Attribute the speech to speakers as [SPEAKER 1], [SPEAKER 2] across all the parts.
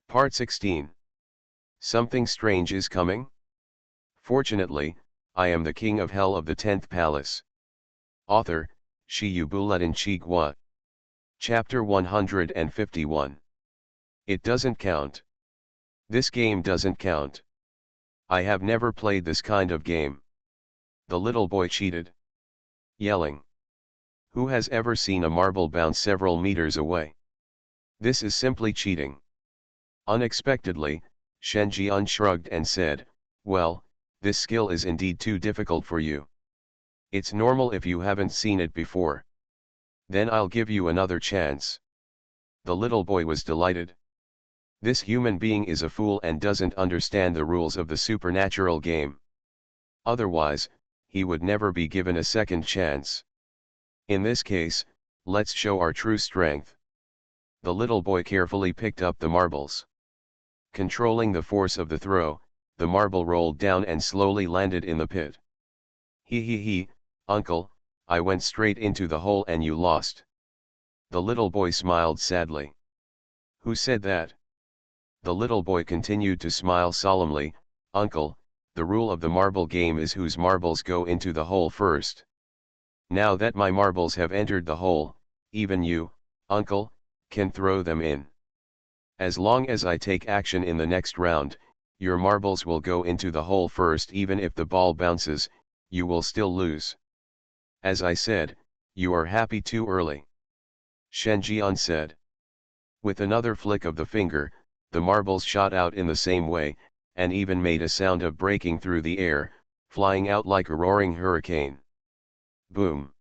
[SPEAKER 1] Part 16. Something strange is coming? Fortunately, I am the king of hell of the 10th palace. Author, Shiyubuladin Chigwa. Chapter 151. It doesn't count. This game doesn't count. I have never played this kind of game. The little boy cheated. Yelling. Who has ever seen a marble bounce several meters away? This is simply cheating. Unexpectedly, Shen Jian shrugged and said, "Well, this skill is indeed too difficult for you. It's normal if you haven't seen it before. Then I'll give you another chance." The little boy was delighted. This human being is a fool and doesn't understand the rules of the supernatural game. Otherwise, he would never be given a second chance. In this case, let's show our true strength. The little boy carefully picked up the marbles. Controlling the force of the throw, the marble rolled down and slowly landed in the pit. He, uncle, I went straight into the hole and you lost." The little boy smiled sadly. "Who said that?" The little boy continued to smile solemnly. "Uncle, the rule of the marble game is whose marbles go into the hole first. Now that my marbles have entered the hole, even you, uncle, can throw them in. As long as I take action in the next round, your marbles will go into the hole first. Even if the ball bounces, you will still lose. As I said, you are happy too early." Shen Jian said. With another flick of the finger, the marbles shot out in the same way, and even made a sound of breaking through the air, flying out like a roaring hurricane. Boom!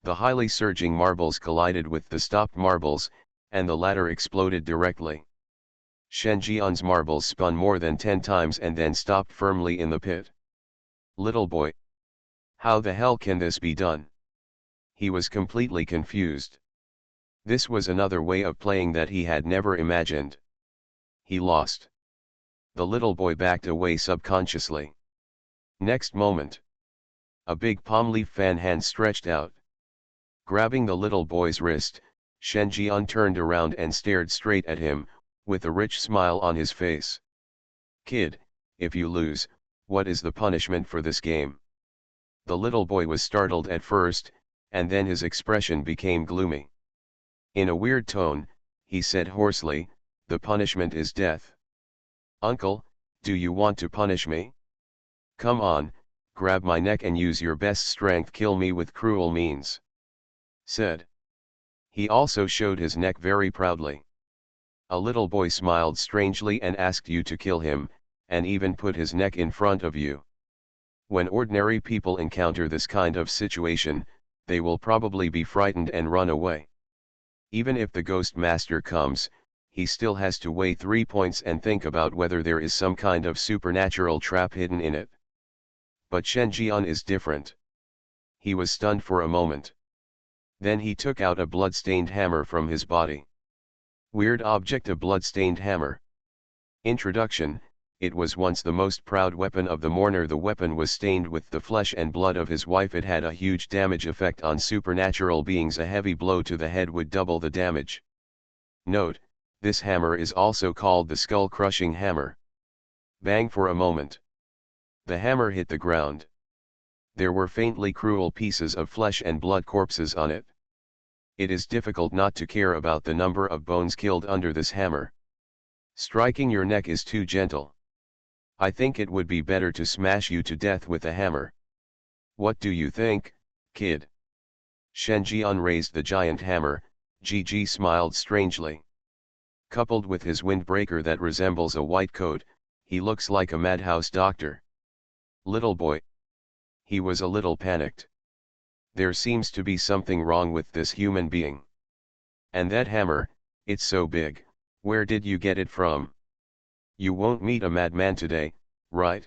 [SPEAKER 1] The highly surging marbles collided with the stopped marbles, and the latter exploded directly. Shen Jian's marbles spun more than 10 times and then stopped firmly in the pit. Little boy. How the hell can this be done? He was completely confused. This was another way of playing that he had never imagined. He lost. The little boy backed away subconsciously. Next moment, a big palm leaf fan hand stretched out. Grabbing the little boy's wrist, Shen Jian turned around and stared straight at him, with a rich smile on his face. "Kid, if you lose, what is the punishment for this game?" The little boy was startled at first, and then his expression became gloomy. In a weird tone, he said hoarsely, "The punishment is death." "Uncle, do you want to punish me? Come on, grab my neck and use your best strength, kill me with cruel means," said. He also showed his neck very proudly. A little boy smiled strangely and asked you to kill him, and even put his neck in front of you. When ordinary people encounter this kind of situation, they will probably be frightened and run away. Even if the ghost master comes, he still has to weigh 3 points and think about whether there is some kind of supernatural trap hidden in it. But Shen Jian is different. He was stunned for a moment. Then he took out a blood-stained hammer from his body. Weird object, a blood-stained hammer. Introduction: it was once the most proud weapon of the mourner. The weapon was stained with the flesh and blood of his wife. It had a huge damage effect on supernatural beings. A heavy blow to the head would double the damage. Note: this hammer is also called the skull-crushing hammer. Bang! For a moment, the hammer hit the ground. There were faintly cruel pieces of flesh and blood corpses on it. It is difficult not to care about the number of bones killed under this hammer. Striking your neck is too gentle. I think it would be better to smash you to death with a hammer. What do you think, kid? Shen Jian raised the giant hammer. Gigi smiled strangely. Coupled with his windbreaker that resembles a white coat, he looks like a madhouse doctor. Little boy. He was a little panicked. There seems to be something wrong with this human being. And that hammer, it's so big, where did you get it from? You won't meet a madman today, right?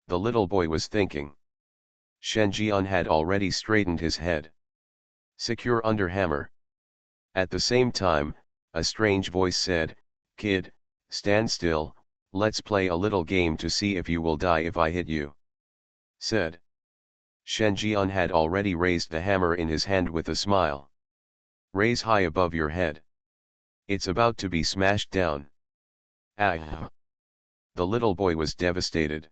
[SPEAKER 1] The little boy was thinking. Shen Jian had already straightened his head. Secure under hammer. At the same time, a strange voice said, "Kid, stand still, let's play a little game to see if you will die if I hit you," said. Shen Jian had already raised the hammer in his hand with a smile. "Raise high above your head. It's about to be smashed down." Ah! The little boy was devastated.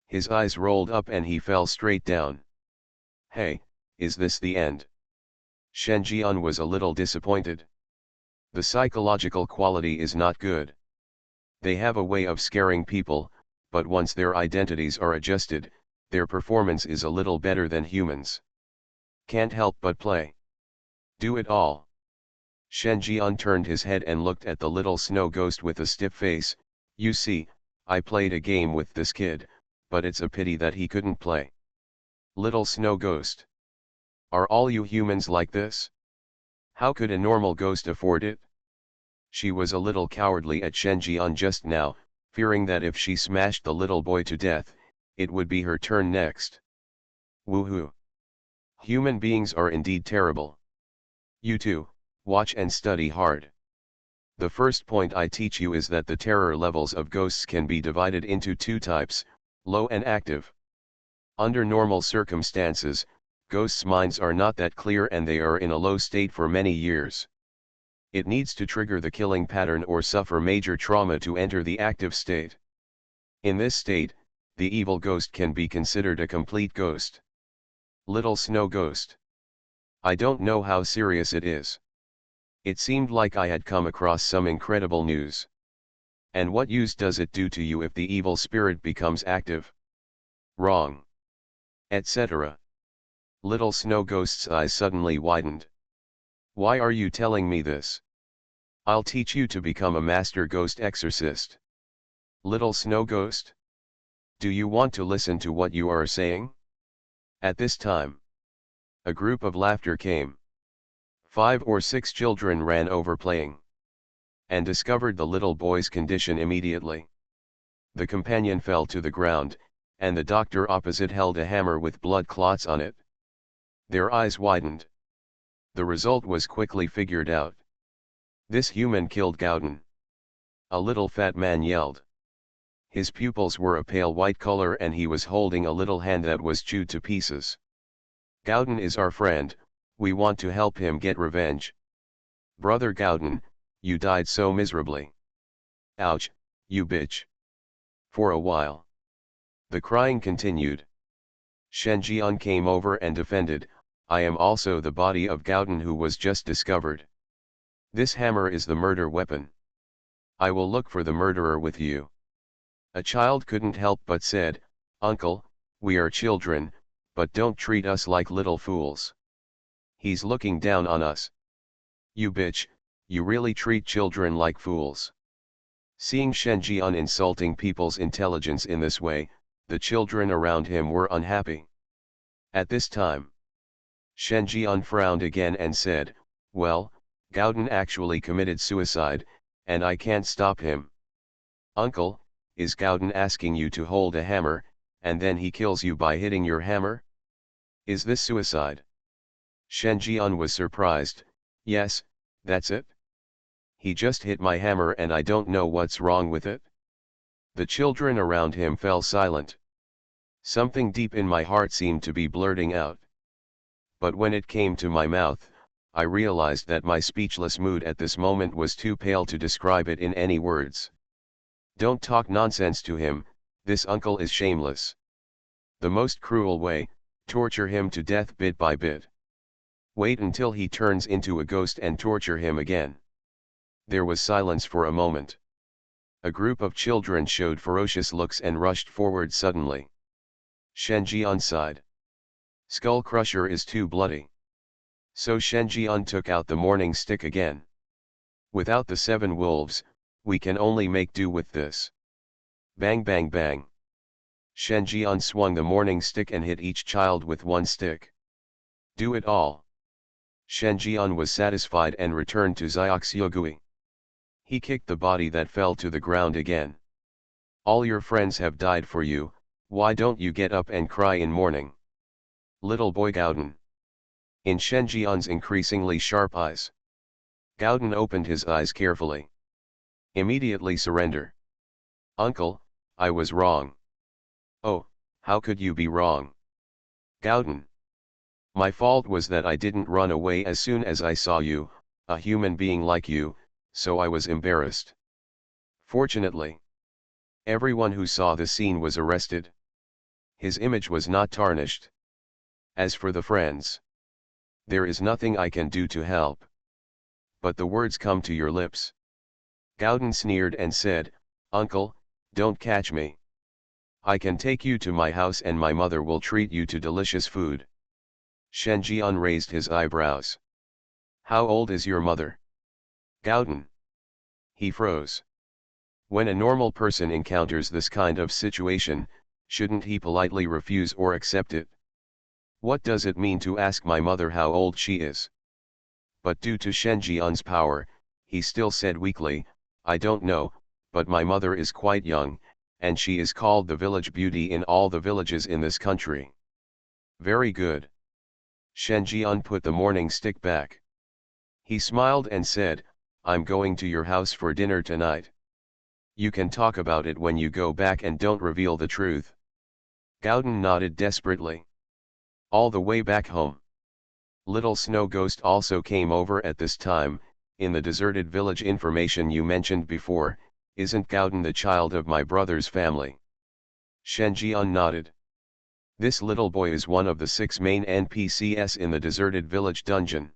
[SPEAKER 1] His eyes rolled up and he fell straight down. Hey, is this the end? Shen Jian was a little disappointed. The psychological quality is not good. They have a way of scaring people, but once their identities are adjusted, their performance is a little better than humans. Can't help but play. Do it all. Shen Jian turned his head and looked at the little snow ghost with a stiff face. You see, I played a game with this kid, but it's a pity that he couldn't play. Little snow ghost. Are all you humans like this? How could a normal ghost afford it? She was a little cowardly at Shen Jian just now, fearing that if she smashed the little boy to death, it would be her turn next. Woohoo! Human beings are indeed terrible. You too, watch and study hard. The first point I teach you is that the terror levels of ghosts can be divided into two types, low and active. Under normal circumstances, ghosts' minds are not that clear and they are in a low state for many years. It needs to trigger the killing pattern or suffer major trauma to enter the active state. In this state, the evil ghost can be considered a complete ghost. Little snow ghost. I don't know how serious it is. It seemed like I had come across some incredible news. And what use does it do to you if the evil spirit becomes active? Wrong. Etc. Little snow ghost's eyes suddenly widened. Why are you telling me this? I'll teach you to become a master ghost exorcist. Little snow ghost? Do you want to listen to what you are saying? At this time, a group of laughter came. 5 or 6 children ran over playing. And discovered the little boy's condition immediately. The companion fell to the ground, and the doctor opposite held a hammer with blood clots on it. Their eyes widened. The result was quickly figured out. This human killed Gauden. A little fat man yelled. His pupils were a pale white color and he was holding a little hand that was chewed to pieces. Gauden is our friend, we want to help him get revenge. Brother Gauden, you died so miserably. Ouch, you bitch. For a while. The crying continued. Shen Jian came over and defended, I am also the body of Gauden who was just discovered. This hammer is the murder weapon. I will look for the murderer with you. A child couldn't help but said, Uncle, we are children, but don't treat us like little fools. He's looking down on us. You bitch, you really treat children like fools. Seeing Shen Jian insulting people's intelligence in this way, the children around him were unhappy. At this time, Shen Jian frowned again and said, well, Gauden actually committed suicide, and I can't stop him. Uncle, is Gauden asking you to hold a hammer, and then he kills you by hitting your hammer? Is this suicide? Shen Jian was surprised, yes, that's it. He just hit my hammer and I don't know what's wrong with it. The children around him fell silent. Something deep in my heart seemed to be blurting out. But when it came to my mouth, I realized that my speechless mood at this moment was too pale to describe it in any words. Don't talk nonsense to him, this uncle is shameless. The most cruel way, torture him to death bit by bit. Wait until he turns into a ghost and torture him again. There was silence for a moment. A group of children showed ferocious looks and rushed forward suddenly. Shen Jian sighed. Skull Crusher is too bloody. So Shen Jian took out the morning stick again. Without the 7 wolves, we can only make do with this. Bang bang bang. Shen Jian swung the morning stick and hit each child with 1 stick. Do it all. Shen Jian was satisfied and returned to Xiaoxiugui. He kicked the body that fell to the ground again. All your friends have died for you, why don't you get up and cry in mourning? Little boy Gauden. In Shen Jian's increasingly sharp eyes. Gauden opened his eyes carefully. Immediately surrender. Uncle, I was wrong. Oh, how could you be wrong? Gauden. My fault was that I didn't run away as soon as I saw you, a human being like you, so I was embarrassed. Fortunately, everyone who saw the scene was arrested. His image was not tarnished. As for the friends, there is nothing I can do to help. But the words come to your lips. Gowden sneered and said, "Uncle, don't catch me. I can take you to my house and my mother will treat you to delicious food." Shen Jian raised his eyebrows. "How old is your mother?" Gowden. He froze. When a normal person encounters this kind of situation, shouldn't he politely refuse or accept it? What does it mean to ask my mother how old she is? But due to Shen Jian's power, he still said weakly, "I don't know, but my mother is quite young, and she is called the village beauty in all the villages in this country." "Very good." Shen Jian put the morning stick back. He smiled and said, "I'm going to your house for dinner tonight. You can talk about it when you go back and don't reveal the truth." Gowden nodded desperately. All the way back home. Little Snow Ghost also came over at this time. "In the deserted village information you mentioned before, isn't Gowden the child of my brother's family?" Shen Jian nodded. "This little boy is one of the 6 main NPCs in the deserted village dungeon.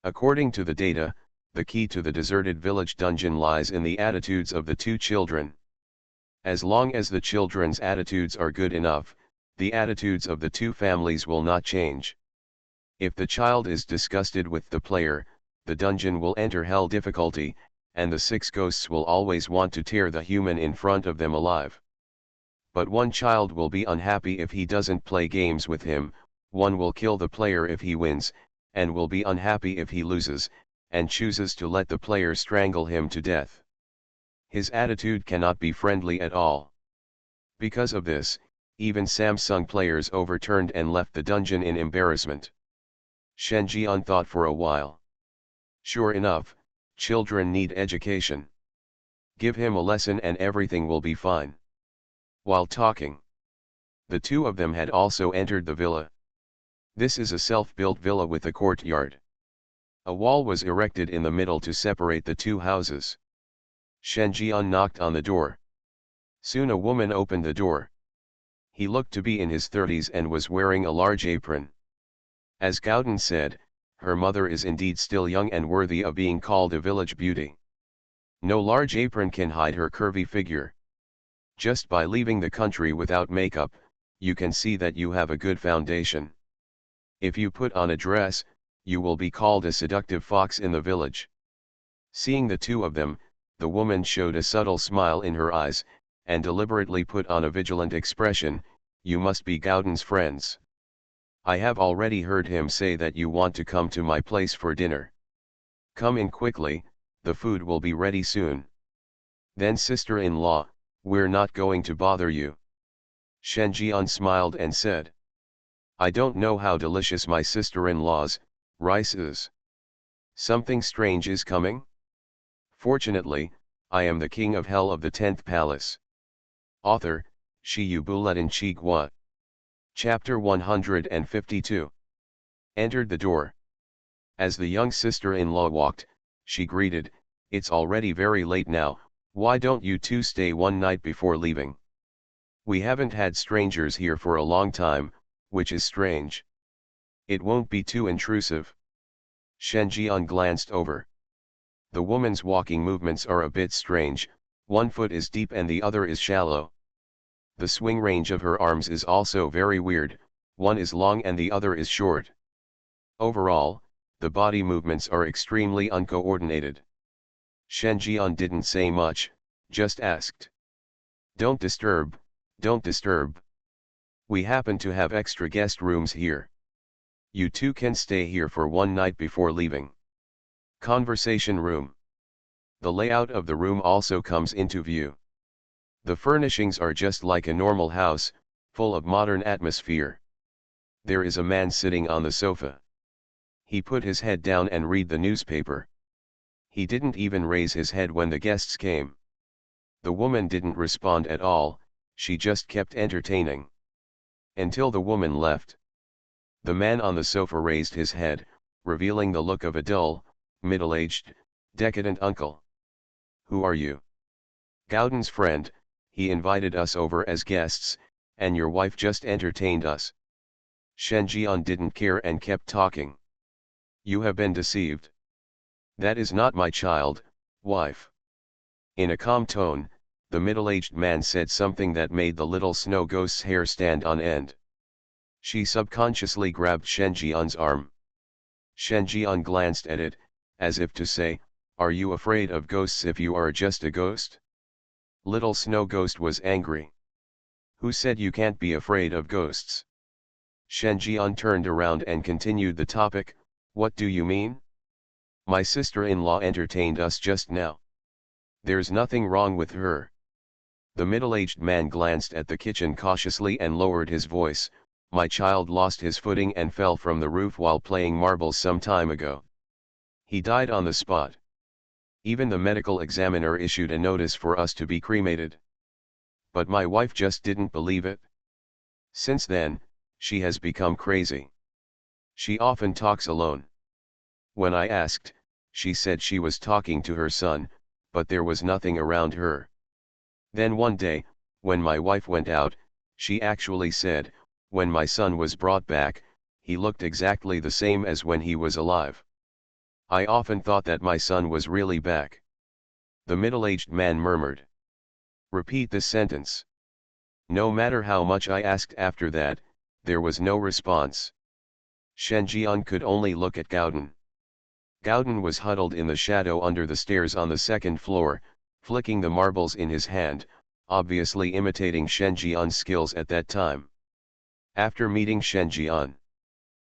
[SPEAKER 1] According to the data, the key to the deserted village dungeon lies in the attitudes of the 2 children. As long as the children's attitudes are good enough, the attitudes of the 2 families will not change. If the child is disgusted with the player, the dungeon will enter hell difficulty, and the 6 ghosts will always want to tear the human in front of them alive. But one child will be unhappy if he doesn't play games with him, one will kill the player if he wins, and will be unhappy if he loses, and chooses to let the player strangle him to death. His attitude cannot be friendly at all. Because of this, even Samsung players overturned and left the dungeon in embarrassment." Shen Jian thought for a while. "Sure enough, children need education. Give him a lesson and everything will be fine." While talking, the 2 of them had also entered the villa. This is a self-built villa with a courtyard. A wall was erected in the middle to separate the 2 houses. Shen Jian knocked on the door. Soon a woman opened the door. He looked to be in his 30s and was wearing a large apron. As Gowden said, her mother is indeed still young and worthy of being called a village beauty. No large apron can hide her curvy figure. Just by leaving the country without makeup, you can see that you have a good foundation. If you put on a dress, you will be called a seductive fox in the village. Seeing the 2 of them, the woman showed a subtle smile in her eyes, and deliberately put on a vigilant expression. "You must be Gowden's friends. I have already heard him say that you want to come to my place for dinner. Come in quickly, the food will be ready soon." "Then sister-in-law, we're not going to bother you." Shen Jian smiled and said, "I don't know how delicious my sister-in-law's rice is. Something strange is coming? Fortunately, I am the king of hell of the 10th palace." Author, Shi Buletin Chigua. Chapter 152. Entered the door. As the young sister-in-law walked, she greeted, "It's already very late now, why don't you 2 stay one night before leaving? We haven't had strangers here for a long time, which is strange. It won't be too intrusive." Shen Jian glanced over. The woman's walking movements are a bit strange, one foot is deep and the other is shallow. The swing range of her arms is also very weird, one is long and the other is short. Overall, the body movements are extremely uncoordinated. Shen Jian didn't say much, just asked, "Don't disturb, don't disturb. We happen to have extra guest rooms here. You 2 can stay here for one night before leaving." Conversation room. The layout of the room also comes into view. The furnishings are just like a normal house, full of modern atmosphere. There is a man sitting on the sofa. He put his head down and read the newspaper. He didn't even raise his head when the guests came. The woman didn't respond at all, she just kept entertaining. Until the woman left. The man on the sofa raised his head, revealing the look of a dull, middle-aged, decadent uncle. "Who are you?" Gowden's friend, he invited us over as guests, and your wife just entertained us. Shen Jian didn't care and kept talking. You have been deceived. That is not my child, wife. In a calm tone, the middle-aged man said something that made the little snow ghost's hair stand on end. She subconsciously grabbed Shen Jian's arm. Shen Jian glanced at it, as if to say, "Are you afraid of ghosts if you are just a ghost?" Little snow ghost was angry. Who said you can't be afraid of ghosts? Shen Jian turned around and continued the topic, what do you mean? My sister-in-law entertained us just now. There's nothing wrong with her. The middle-aged man glanced at the kitchen cautiously and lowered his voice, my child lost his footing and fell from the roof while playing marbles some time ago. He died on the spot. Even the medical examiner issued a notice for us to be cremated. But my wife just didn't believe it. Since then, she has become crazy. She often talks alone. When I asked, she said she was talking to her son, but there was nothing around her. Then one day, when my wife went out, she actually said, when my son was brought back, he looked exactly the same as when he was alive. I often thought that my son was really back. The middle-aged man murmured. Repeat this sentence. No matter how much I asked after that, there was no response. Shen Jian could only look at Gowden. Gowden was huddled in the shadow under the stairs on the second floor, flicking the marbles in his hand, obviously imitating Shen Jian's skills at that time. After meeting Shen Jian,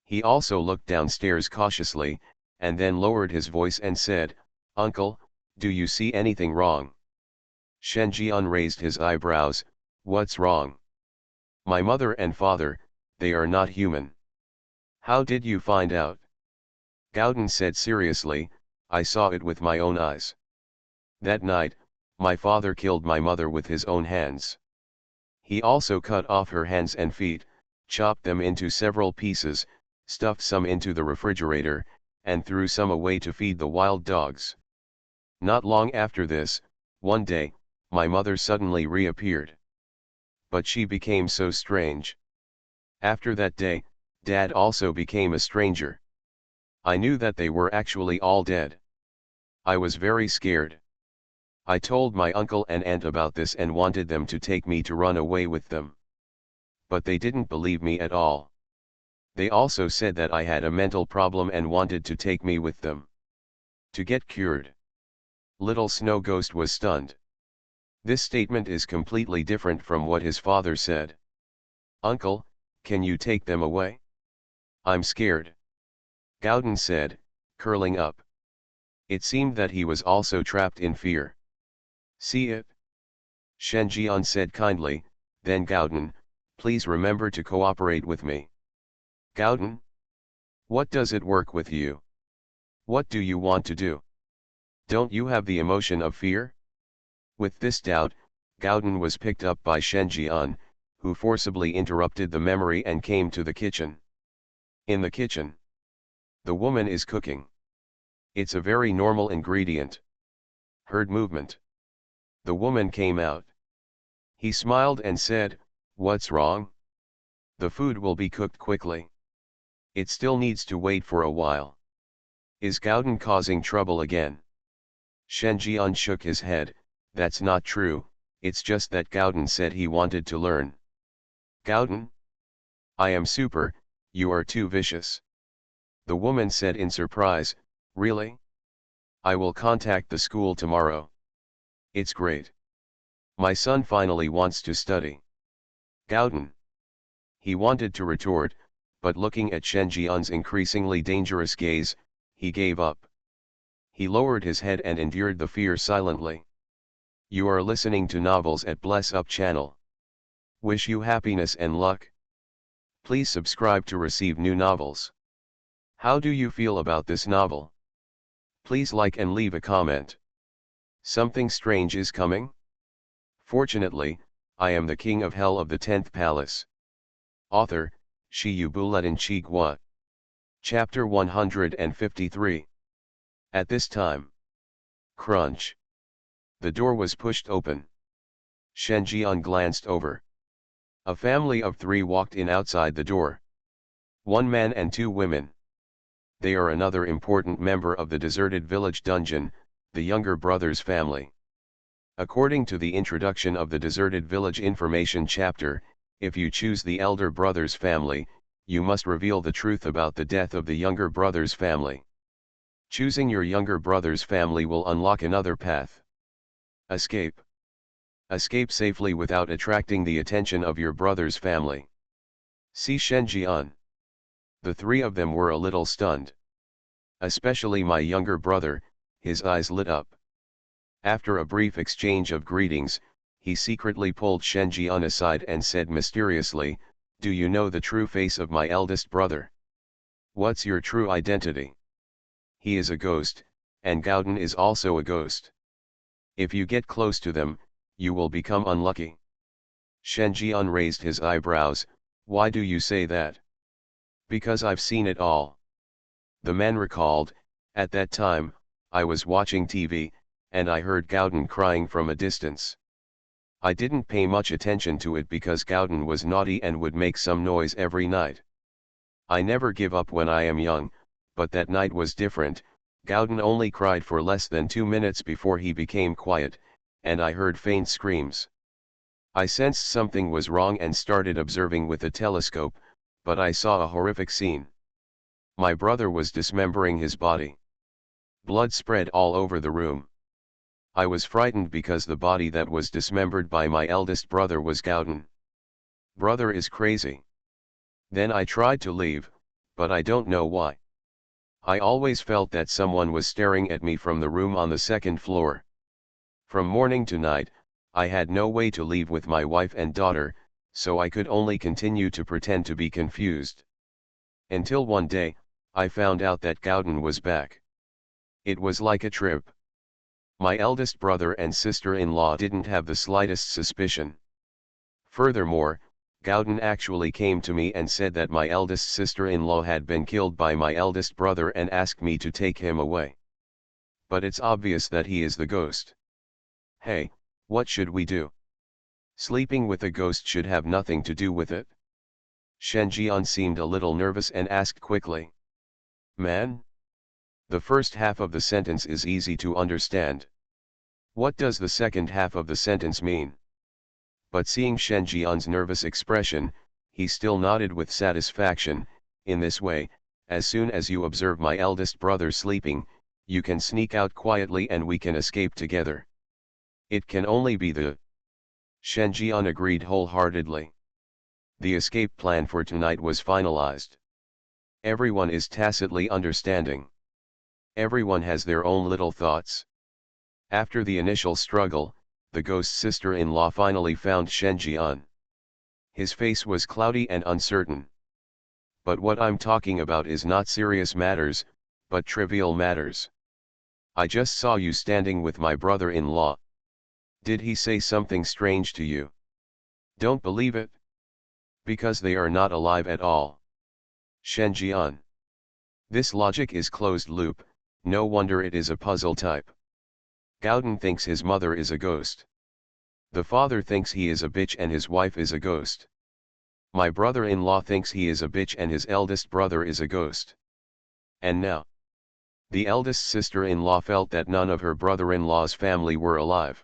[SPEAKER 1] he also looked downstairs cautiously, and then lowered his voice and said, Uncle, do you see anything wrong? Shen Jian raised his eyebrows, what's wrong? My mother and father, they are not human. How did you find out? Gowden said seriously, I saw it with my own eyes. That night, my father killed my mother with his own hands. He also cut off her hands and feet, chopped them into several pieces, stuffed some into the refrigerator, and threw some away to feed the wild dogs. Not long after this, one day, my mother suddenly reappeared. But she became so strange. After that day, Dad also became a stranger. I knew that they were actually all dead. I was very scared. I told my uncle and aunt about this and wanted them to take me to run away with them. But they didn't believe me at all. They also said that I had a mental problem and wanted to take me with them to get cured. Little Snow Ghost was stunned. This statement is completely different from what his father said. Uncle, can you take them away? I'm scared. Gowden said, curling up. It seemed that he was also trapped in fear. See it? Shen Jian said kindly, then Gowden, please remember to cooperate with me. Gowden? What does it work with you? What do you want to do? Don't you have the emotion of fear? With this doubt, Gowden was picked up by Shen Jian, who forcibly interrupted the memory and came to the kitchen. In the kitchen, the woman is cooking. It's a very normal ingredient. Heard movement. The woman came out. He smiled and said, what's wrong? The food will be cooked quickly. It still needs to wait for a while. Is Gowden causing trouble again? Shen Jian shook his head, that's not true, it's just that Gowden said he wanted to learn. Gowden? I am super, you are too vicious. The woman said in surprise, really? I will contact the school tomorrow. It's great. My son finally wants to study. Gowden. He wanted to retort, but looking at Shen Jian's increasingly dangerous gaze, he gave up. He lowered his head and endured the fear silently. You are listening to Novels at Bless Up channel. Wish you happiness and luck. Please subscribe to receive new novels. How do you feel about this novel? Please like and leave a comment. Something strange is coming? Fortunately, I am the king of hell of the 10th palace. Author, Shi Yubuletin Chigwa. Chapter 153. At this time. Crunch. The door was pushed open. Shen Jian glanced over. A family of 3 walked in outside the door. 1 man and 2 women. They are another important member of the deserted village dungeon, the younger brother's family. According to the introduction of the deserted village information chapter, if you choose the elder brother's family, you must reveal the truth about the death of the younger brother's family. Choosing your younger brother's family will unlock another path. Escape. Escape safely without attracting the attention of your brother's family. See Shen Jian. The 3 of them were a little stunned. Especially my younger brother, his eyes lit up. After a brief exchange of greetings, he secretly pulled Shen Jian aside and said mysteriously, "Do you know the true face of my eldest brother? What's your true identity? He is a ghost, and Gauden is also a ghost. If you get close to them, you will become unlucky." Shen Jian raised his eyebrows. "Why do you say that?" "Because I've seen it all." The man recalled, "At that time, I was watching TV, and I heard Gauden crying from a distance. I didn't pay much attention to it because Gauden was naughty and would make some noise every night. I never give up when I am young, but that night was different. Gauden only cried for less than 2 minutes before he became quiet, and I heard faint screams. I sensed something was wrong and started observing with a telescope, but I saw a horrific scene. My brother was dismembering his body. Blood spread all over the room. I was frightened because the body that was dismembered by my eldest brother was Gauden. Brother is crazy. Then I tried to leave, but I don't know why. I always felt that someone was staring at me from the room on the 2nd floor. From morning to night, I had no way to leave with my wife and daughter, so I could only continue to pretend to be confused. Until one day, I found out that Gauden was back. It was like a trip. My eldest brother and sister-in-law didn't have the slightest suspicion. Furthermore, Gauden actually came to me and said that my eldest sister-in-law had been killed by my eldest brother and asked me to take him away. But it's obvious that he is the ghost. Hey, what should we do? Sleeping with a ghost should have nothing to do with it. Shen Jian seemed a little nervous and asked quickly. Man? The first half of the sentence is easy to understand. What does the second half of the sentence mean? But seeing Shen Jian's nervous expression, he still nodded with satisfaction. In this way, as soon as you observe my eldest brother sleeping, you can sneak out quietly and we can escape together. It can only be the... Shen Jian agreed wholeheartedly. The escape plan for tonight was finalized. Everyone is tacitly understanding. Everyone has their own little thoughts. After the initial struggle, the ghost sister-in-law finally found Shen Jian. His face was cloudy and uncertain. But what I'm talking about is not serious matters, but trivial matters. I just saw you standing with my brother-in-law. Did he say something strange to you? Don't believe it? Because they are not alive at all. Shen Jian. This logic is closed loop, no wonder it is a puzzle type. Gauden thinks his mother is a ghost. The father thinks he is a bitch and his wife is a ghost. My brother-in-law thinks he is a bitch and his eldest brother is a ghost. And now, the eldest sister-in-law felt that none of her brother-in-law's family were alive.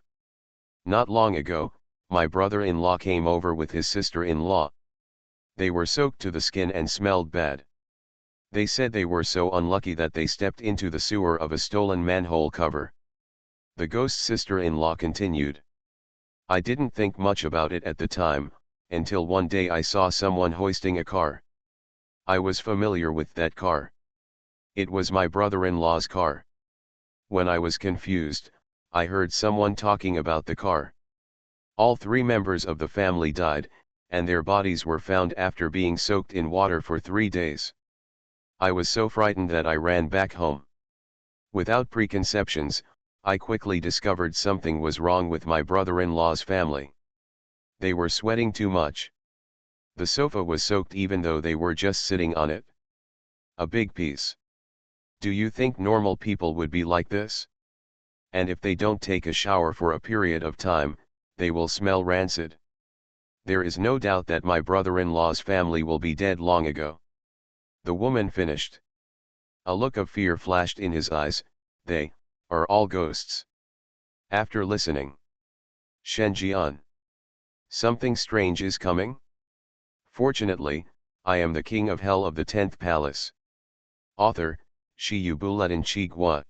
[SPEAKER 1] Not long ago, my brother-in-law came over with his sister-in-law. They were soaked to the skin and smelled bad. They said they were so unlucky that they stepped into the sewer of a stolen manhole cover. The ghost sister-in-law continued. I didn't think much about it at the time, until one day I saw someone hoisting a car. I was familiar with that car. It was my brother-in-law's car. When I was confused, I heard someone talking about the car. All 3 members of the family died, and their bodies were found after being soaked in water for 3 days. I was so frightened that I ran back home. Without preconceptions, I quickly discovered something was wrong with my brother-in-law's family. They were sweating too much. The sofa was soaked even though they were just sitting on it. A big piece. Do you think normal people would be like this? and if they don't take a shower for a period of time, they will smell rancid. There is no doubt that my brother-in-law's family will be dead long ago. The woman finished. A look of fear flashed in his eyes. They are all ghosts. After listening. Shenjian. Something strange is coming? Fortunately, I am the king of hell of the 10th palace. Author, Shiyubuletin Chigwa.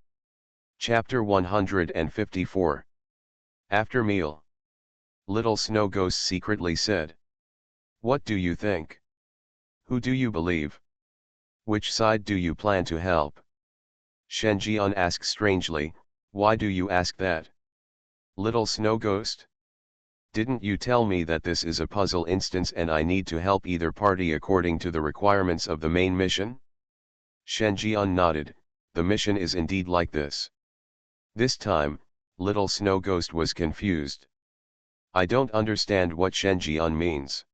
[SPEAKER 1] Chapter 154. After meal. Little Snow Ghost secretly said. What do you think? Who do you believe? Which side do you plan to help? Shenjian asked strangely, why do you ask that? Little Snow Ghost? Didn't you tell me that this is a puzzle instance and I need to help either party according to the requirements of the main mission? Shenjian nodded, the mission is indeed like this. This time, Little Snow Ghost was confused. I don't understand what Shenjian means.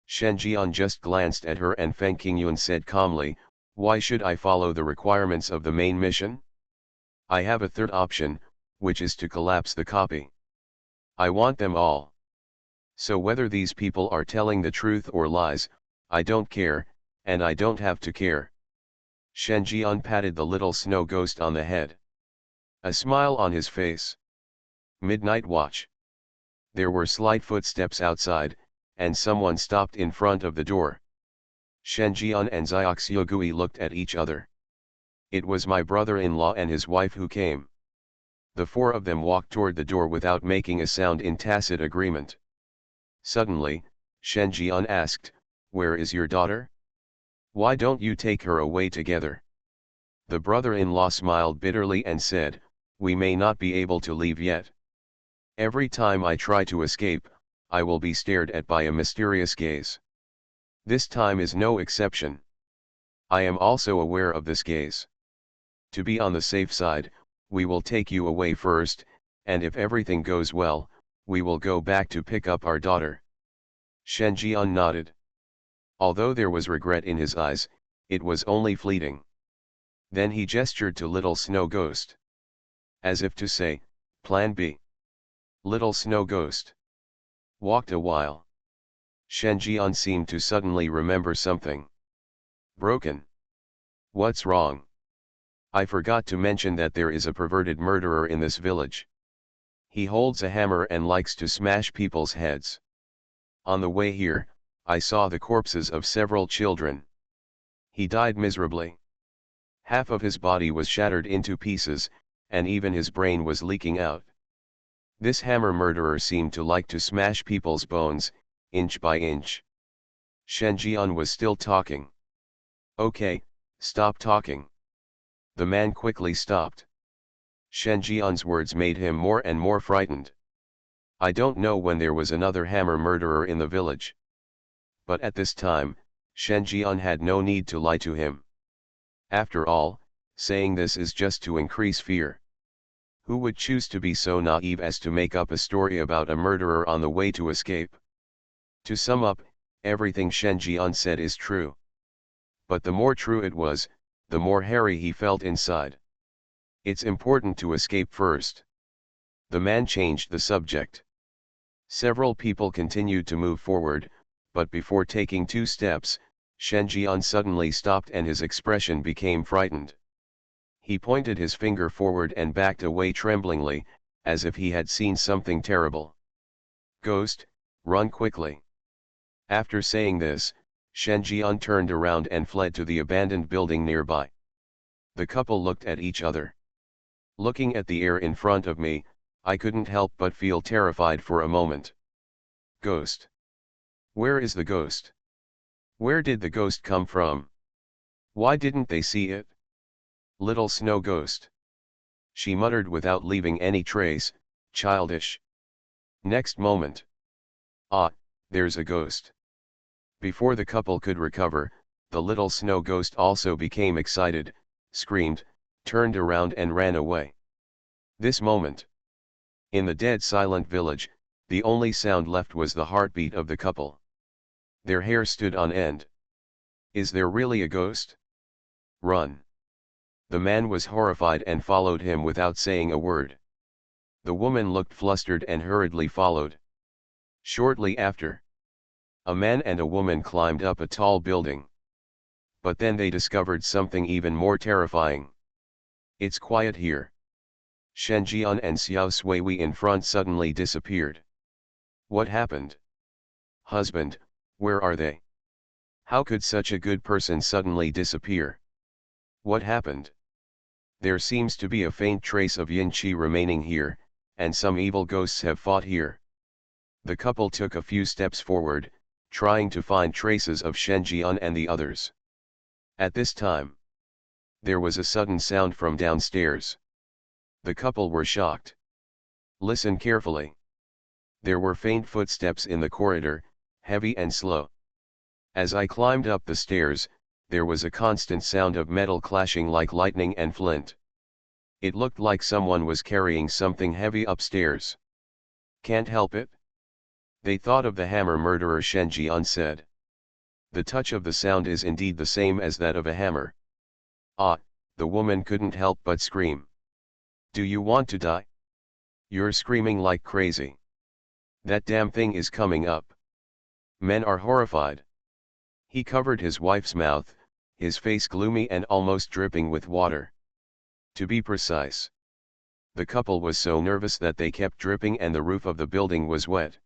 [SPEAKER 1] Shenjian just glanced at her and Feng Qingyun said calmly, why should I follow the requirements of the main mission? I have a third option, which is to collapse the copy. I want them all. So whether these people are telling the truth or lies, I don't care, and I don't have to care. Shenjian patted the little snow ghost on the head. A smile on his face. Midnight watch. There were slight footsteps outside, and someone stopped in front of the door. Shenjian and Xiaoxiugui looked at each other. It was my brother-in-law and his wife who came. The four of them walked toward the door without making a sound in tacit agreement. Suddenly, Shenjian asked, where is your daughter? Why don't you take her away together? The brother-in-law smiled bitterly and said, we may not be able to leave yet. Every time I try to escape, I will be stared at by a mysterious gaze. This time is no exception. I am also aware of this gaze. To be on the safe side, we will take you away first, and if everything goes well, we will go back to pick up our daughter. Shenjian nodded. Although there was regret in his eyes, it was only fleeting. Then he gestured to Little Snow Ghost. As if to say, Plan B. Little Snow Ghost walked a while. Shenjian seemed to suddenly remember something. Broken. What's wrong? I forgot to mention that there is a perverted murderer in this village. He holds a hammer and likes to smash people's heads. On the way here, I saw the corpses of several children. He died miserably. Half of his body was shattered into pieces, and even his brain was leaking out. This hammer murderer seemed to like to smash people's bones, inch by inch. Shenjian was still talking. Okay, stop talking. The man quickly stopped. Shenjian's words made him more and more frightened. I don't know when there was another hammer murderer in the village. But at this time, Shenjian had no need to lie to him. After all, saying this is just to increase fear. Who would choose to be so naive as to make up a story about a murderer on the way to escape? To sum up, everything Shenjian said is true. But the more true it was, the more hairy he felt inside. It's important to escape first. The man changed the subject. Several people continued to move forward, but before taking 2 steps, Shenjian suddenly stopped and his expression became frightened. He pointed his finger forward and backed away tremblingly, as if he had seen something terrible. Ghost, run quickly. After saying this, Shenjian turned around and fled to the abandoned building nearby. The couple looked at each other. Looking at the air in front of me, I couldn't help but feel terrified for a moment. Ghost. Where is the ghost? Where did the ghost come from? Why didn't they see it? Little Snow Ghost. She muttered without leaving any trace, childish. Next moment. Ah, there's a ghost. Before the couple could recover, the little snow ghost also became excited, screamed, turned around and ran away. This moment. In the dead silent village, the only sound left was the heartbeat of the couple. Their hair stood on end. Is there really a ghost? Run. The man was horrified and followed him without saying a word. The woman looked flustered and hurriedly followed. Shortly after, a man and a woman climbed up a tall building. But then they discovered something even more terrifying. It's quiet here. Shen Jian and Xiao Suiwei in front suddenly disappeared. What happened? Husband, where are they? How could such a good person suddenly disappear? What happened? There seems to be a faint trace of yin qi remaining here, and some evil ghosts have fought here. The couple took a few steps forward, trying to find traces of Shen Jian and the others. At this time, there was a sudden sound from downstairs. The couple were shocked. Listen carefully. There were faint footsteps in the corridor, heavy and slow. As I climbed up the stairs, there was a constant sound of metal clashing like lightning and flint. It looked like someone was carrying something heavy upstairs. Can't help it? They thought of the hammer murderer, Shen Jian said. The touch of the sound is indeed the same as that of a hammer. Ah, the woman couldn't help but scream. Do you want to die? You're screaming like crazy. That damn thing is coming up. Men are horrified. He covered his wife's mouth, his face gloomy and almost dripping with water. To be precise, the couple was so nervous that they kept dripping and the roof of the building was wet.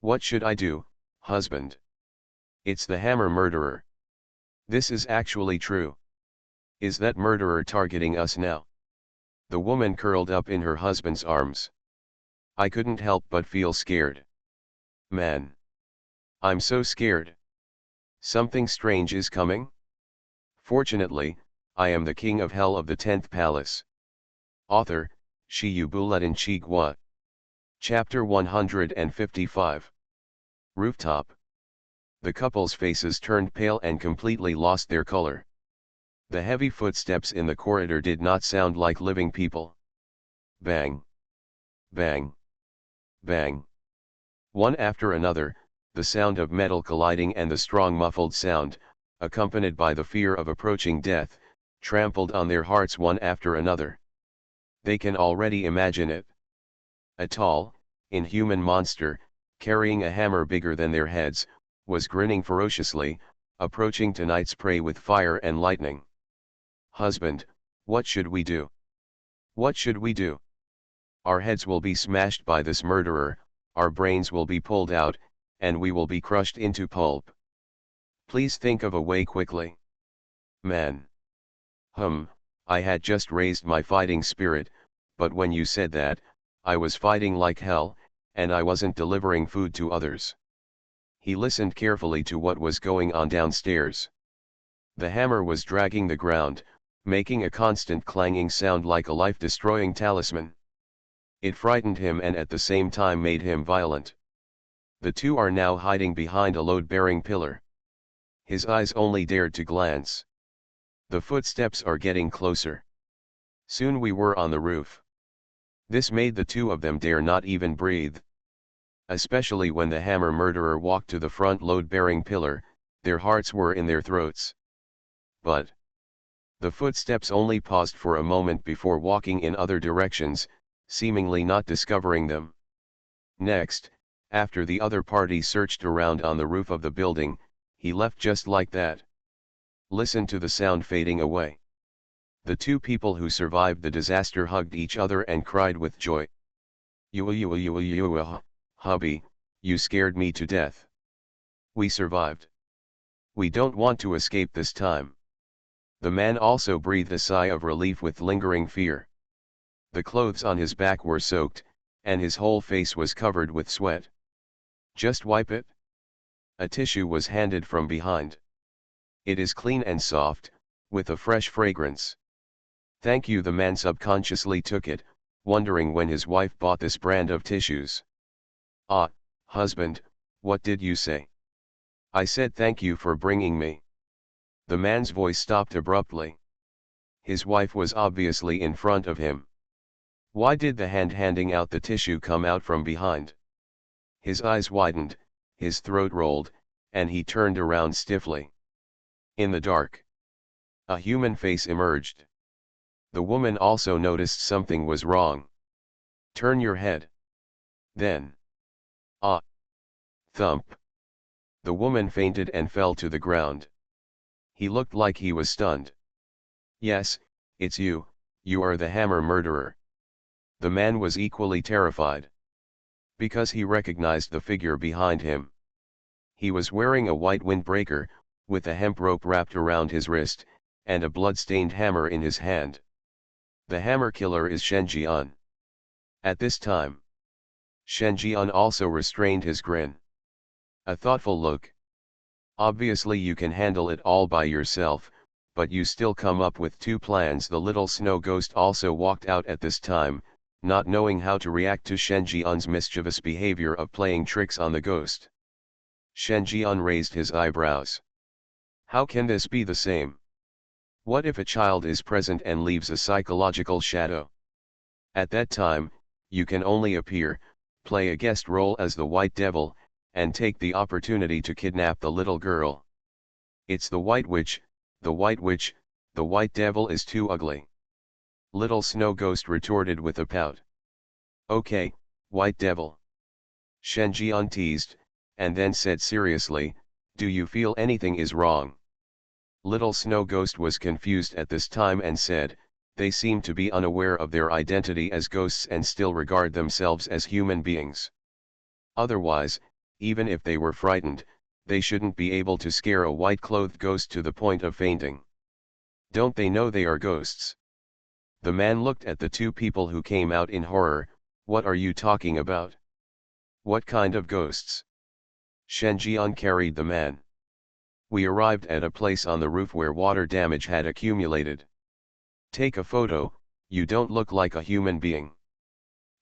[SPEAKER 1] What should I do, husband? It's the hammer murderer. This is actually true. Is that murderer targeting us now? The woman curled up in her husband's arms. I couldn't help but feel scared. Man. I'm so scared. Something strange is coming? Fortunately, I am the king of hell of the 10th palace. Author, Shi Yubuletin Chigua. Chapter 155. Rooftop. The couple's faces turned pale and completely lost their color. The heavy footsteps in the corridor did not sound like living people. Bang. Bang. Bang. One after another, the sound of metal colliding and the strong muffled sound, accompanied by the fear of approaching death, trampled on their hearts one after another. They can already imagine it. A tall, inhuman monster, carrying a hammer bigger than their heads, was grinning ferociously, approaching tonight's prey with fire and lightning. Husband, what should we do? What should we do? Our heads will be smashed by this murderer, our brains will be pulled out, and we will be crushed into pulp. Please think of a way quickly. Man. I had just raised my fighting spirit, but when you said that, I was fighting like hell, and I wasn't delivering food to others. He listened carefully to what was going on downstairs. The hammer was dragging the ground, making a constant clanging sound like a life-destroying talisman. It frightened him and at the same time made him violent. The two are now hiding behind a load-bearing pillar. His eyes only dared to glance. The footsteps are getting closer. Soon we were on the roof. This made the two of them dare not even breathe. Especially when the hammer murderer walked to the front load-bearing pillar, their hearts were in their throats. But the footsteps only paused for a moment before walking in other directions, seemingly not discovering them. Next, after the other party searched around on the roof of the building, he left just like that. Listen to the sound fading away. The two people who survived the disaster hugged each other and cried with joy. Hubby, you scared me to death. We survived. We don't want to escape this time. The man also breathed a sigh of relief with lingering fear. The clothes on his back were soaked, and his whole face was covered with sweat. Just wipe it. A tissue was handed from behind. It is clean and soft, with a fresh fragrance. Thank you. The man subconsciously took it, wondering when his wife bought this brand of tissues. Ah, husband, what did you say? I said thank you for bringing me. The man's voice stopped abruptly. His wife was obviously in front of him. Why did the hand handing out the tissue come out from behind? His eyes widened, his throat rolled, and he turned around stiffly. In the dark, a human face emerged. The woman also noticed something was wrong. Turn your head. Then. Ah! Thump. The woman fainted and fell to the ground. He looked like he was stunned. Yes, it's you, you are the hammer murderer. The man was equally terrified. Because he recognized the figure behind him. He was wearing a white windbreaker, with a hemp rope wrapped around his wrist, and a blood-stained hammer in his hand. The hammer killer is Shen Jian. At this time, Shen Jian also restrained his grin. A thoughtful look. Obviously you can handle it all by yourself, but you still come up with two plans. The little snow ghost also walked out at this time, not knowing how to react to Shen Jian's mischievous behavior of playing tricks on the ghost. Shen Jian raised his eyebrows. How can this be the same? What if a child is present and leaves a psychological shadow? At that time, you can only appear, play a guest role as the White Devil, and take the opportunity to kidnap the little girl. It's the White Witch, the White Witch, the White Devil is too ugly. Little Snow Ghost retorted with a pout. Okay, White Devil. Shen Jian teased, and then said seriously, do you feel anything is wrong? Little Snow Ghost was confused at this time and said, they seem to be unaware of their identity as ghosts and still regard themselves as human beings. Otherwise, even if they were frightened, they shouldn't be able to scare a white-clothed ghost to the point of fainting. Don't they know they are ghosts? The man looked at the two people who came out in horror. What are you talking about? What kind of ghosts? Shen Jian carried the man. We arrived at a place on the roof where water damage had accumulated. Take a photo, you don't look like a human being.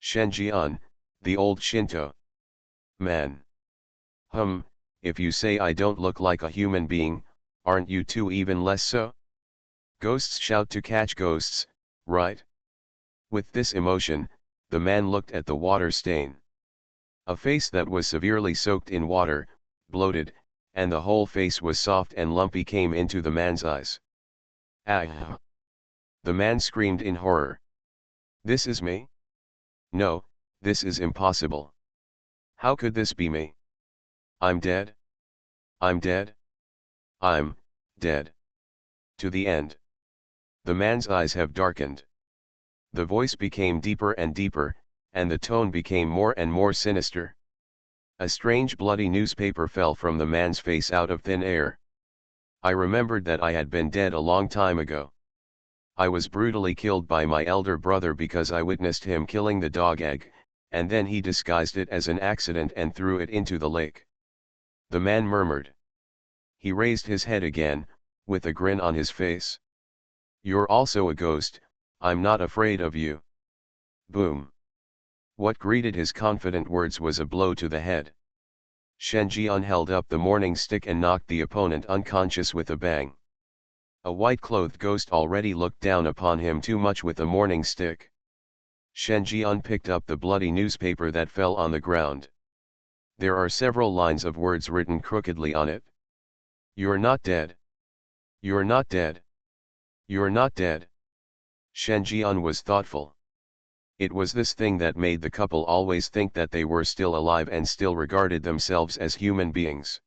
[SPEAKER 1] Shen Jian, the old Shinto man. If you say I don't look like a human being, aren't you two even less so? Ghosts shout to catch ghosts, right? With this emotion, the man looked at the water stain. A face that was severely soaked in water, bloated, and the whole face was soft and lumpy came into the man's eyes. Ah! The man screamed in horror. This is me? No, this is impossible. How could this be me? I'm dead? I'm dead? I'm dead. To the end. The man's eyes have darkened. The voice became deeper and deeper, and the tone became more and more sinister. A strange bloody newspaper fell from the man's face out of thin air. I remembered that I had been dead a long time ago. I was brutally killed by my elder brother because I witnessed him killing the dog egg, and then he disguised it as an accident and threw it into the lake. The man murmured. He raised his head again, with a grin on his face. You're also a ghost, I'm not afraid of you. Boom. What greeted his confident words was a blow to the head. Shen Jian held up the morning stick and knocked the opponent unconscious with a bang. A white-clothed ghost already looked down upon him too much with a morning stick. Shen Jian picked up the bloody newspaper that fell on the ground. There are several lines of words written crookedly on it. You're not dead. You're not dead. You're not dead. Shen Jian was thoughtful. It was this thing that made the couple always think that they were still alive and still regarded themselves as human beings.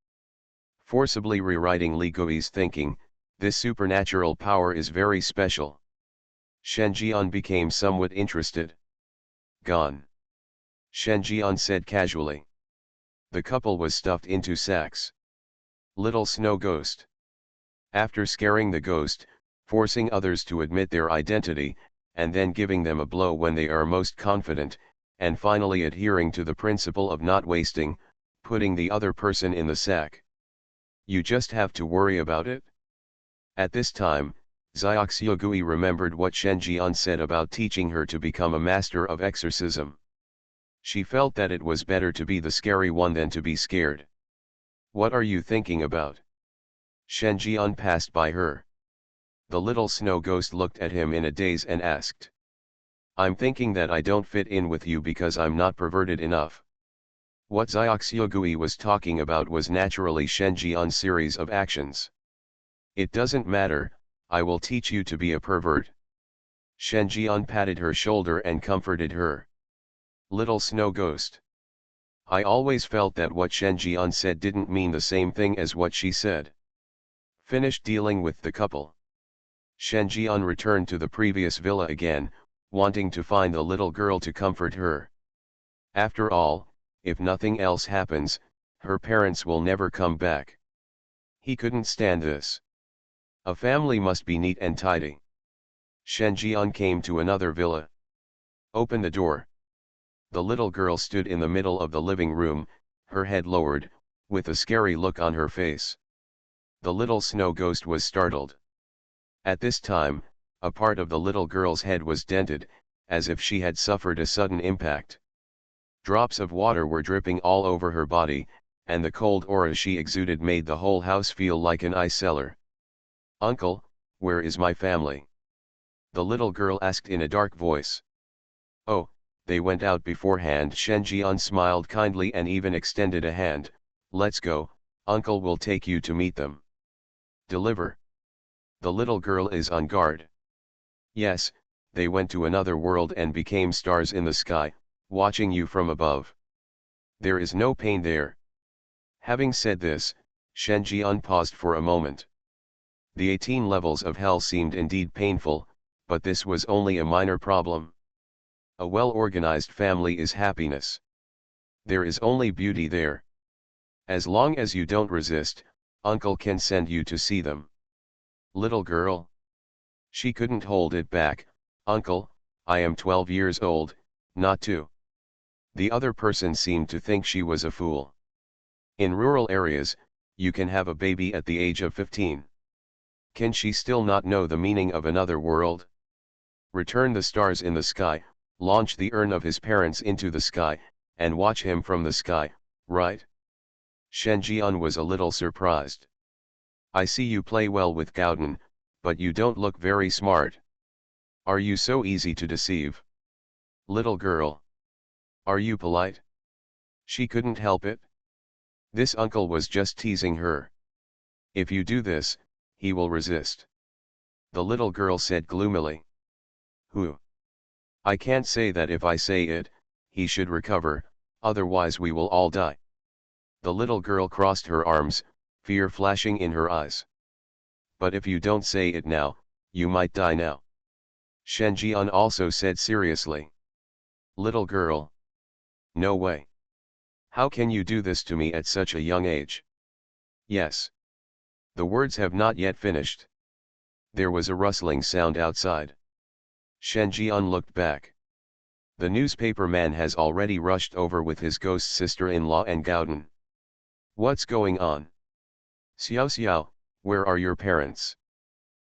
[SPEAKER 1] Forcibly rewriting Li Gui's thinking, this supernatural power is very special. Shen Jian became somewhat interested. Gone. Shen Jian said casually. The couple was stuffed into sacks. Little Snow Ghost. After scaring the ghost, forcing others to admit their identity, and then giving them a blow when they are most confident, and finally adhering to the principle of not wasting, putting the other person in the sack. You just have to worry about it? At this time, Xiaoxiugui remembered what Shen Jian said about teaching her to become a master of exorcism. She felt that it was better to be the scary one than to be scared. What are you thinking about? Shen Jian passed by her. The little snow ghost looked at him in a daze and asked. I'm thinking that I don't fit in with you because I'm not perverted enough. What Xiaoxiugui was talking about was naturally Shen Jian's series of actions. It doesn't matter, I will teach you to be a pervert. Shen Jian patted her shoulder and comforted her. Little snow ghost. I always felt that what Shen Jian said didn't mean the same thing as what she said. Finished dealing with the couple. Shen Jian returned to the previous villa again, wanting to find the little girl to comfort her. After all, if nothing else happens, her parents will never come back. He couldn't stand this. A family must be neat and tidy. Shen Jian came to another villa. Open the door. The little girl stood in the middle of the living room, her head lowered, with a scary look on her face. The little snow ghost was startled. At this time, a part of the little girl's head was dented, as if she had suffered a sudden impact. Drops of water were dripping all over her body, and the cold aura she exuded made the whole house feel like an ice cellar. "Uncle, where is my family?" the little girl asked in a dark voice. "Oh, they went out beforehand." Shen Jian smiled kindly and even extended a hand. "Let's go, uncle will take you to meet them." "Deliver." The little girl is on guard. "Yes, they went to another world and became stars in the sky, watching you from above. There is no pain there." Having said this, Shen Jian paused for a moment. The 18 levels of hell seemed indeed painful, but this was only a minor problem. A well-organized family is happiness. There is only beauty there. As long as you don't resist, uncle can send you to see them. Little girl. She couldn't hold it back. "Uncle, I am 12 years old, not 2. The other person seemed to think she was a fool. In rural areas, you can have a baby at the age of 15. Can she still not know the meaning of another world? Return the stars in the sky, launch the urn of his parents into the sky, and watch him from the sky, right?" Shen Jian was a little surprised. "I see you play well with Gauden, but you don't look very smart. Are you so easy to deceive?" "Little girl. Are you polite?" She couldn't help it. This uncle was just teasing her. "If you do this, he will resist," the little girl said gloomily. "Who? I can't say that. If I say it, he should recover, otherwise we will all die." The little girl crossed her arms, fear flashing in her eyes. "But if you don't say it now, you might die now," Shen Jian also said seriously. "Little girl. No way. How can you do this to me at such a young age?" "Yes." The words have not yet finished. There was a rustling sound outside. Shen Jian looked back. The newspaper man has already rushed over with his ghost sister-in-law and Gauden. "What's going on? Xiao Xiao, where are your parents?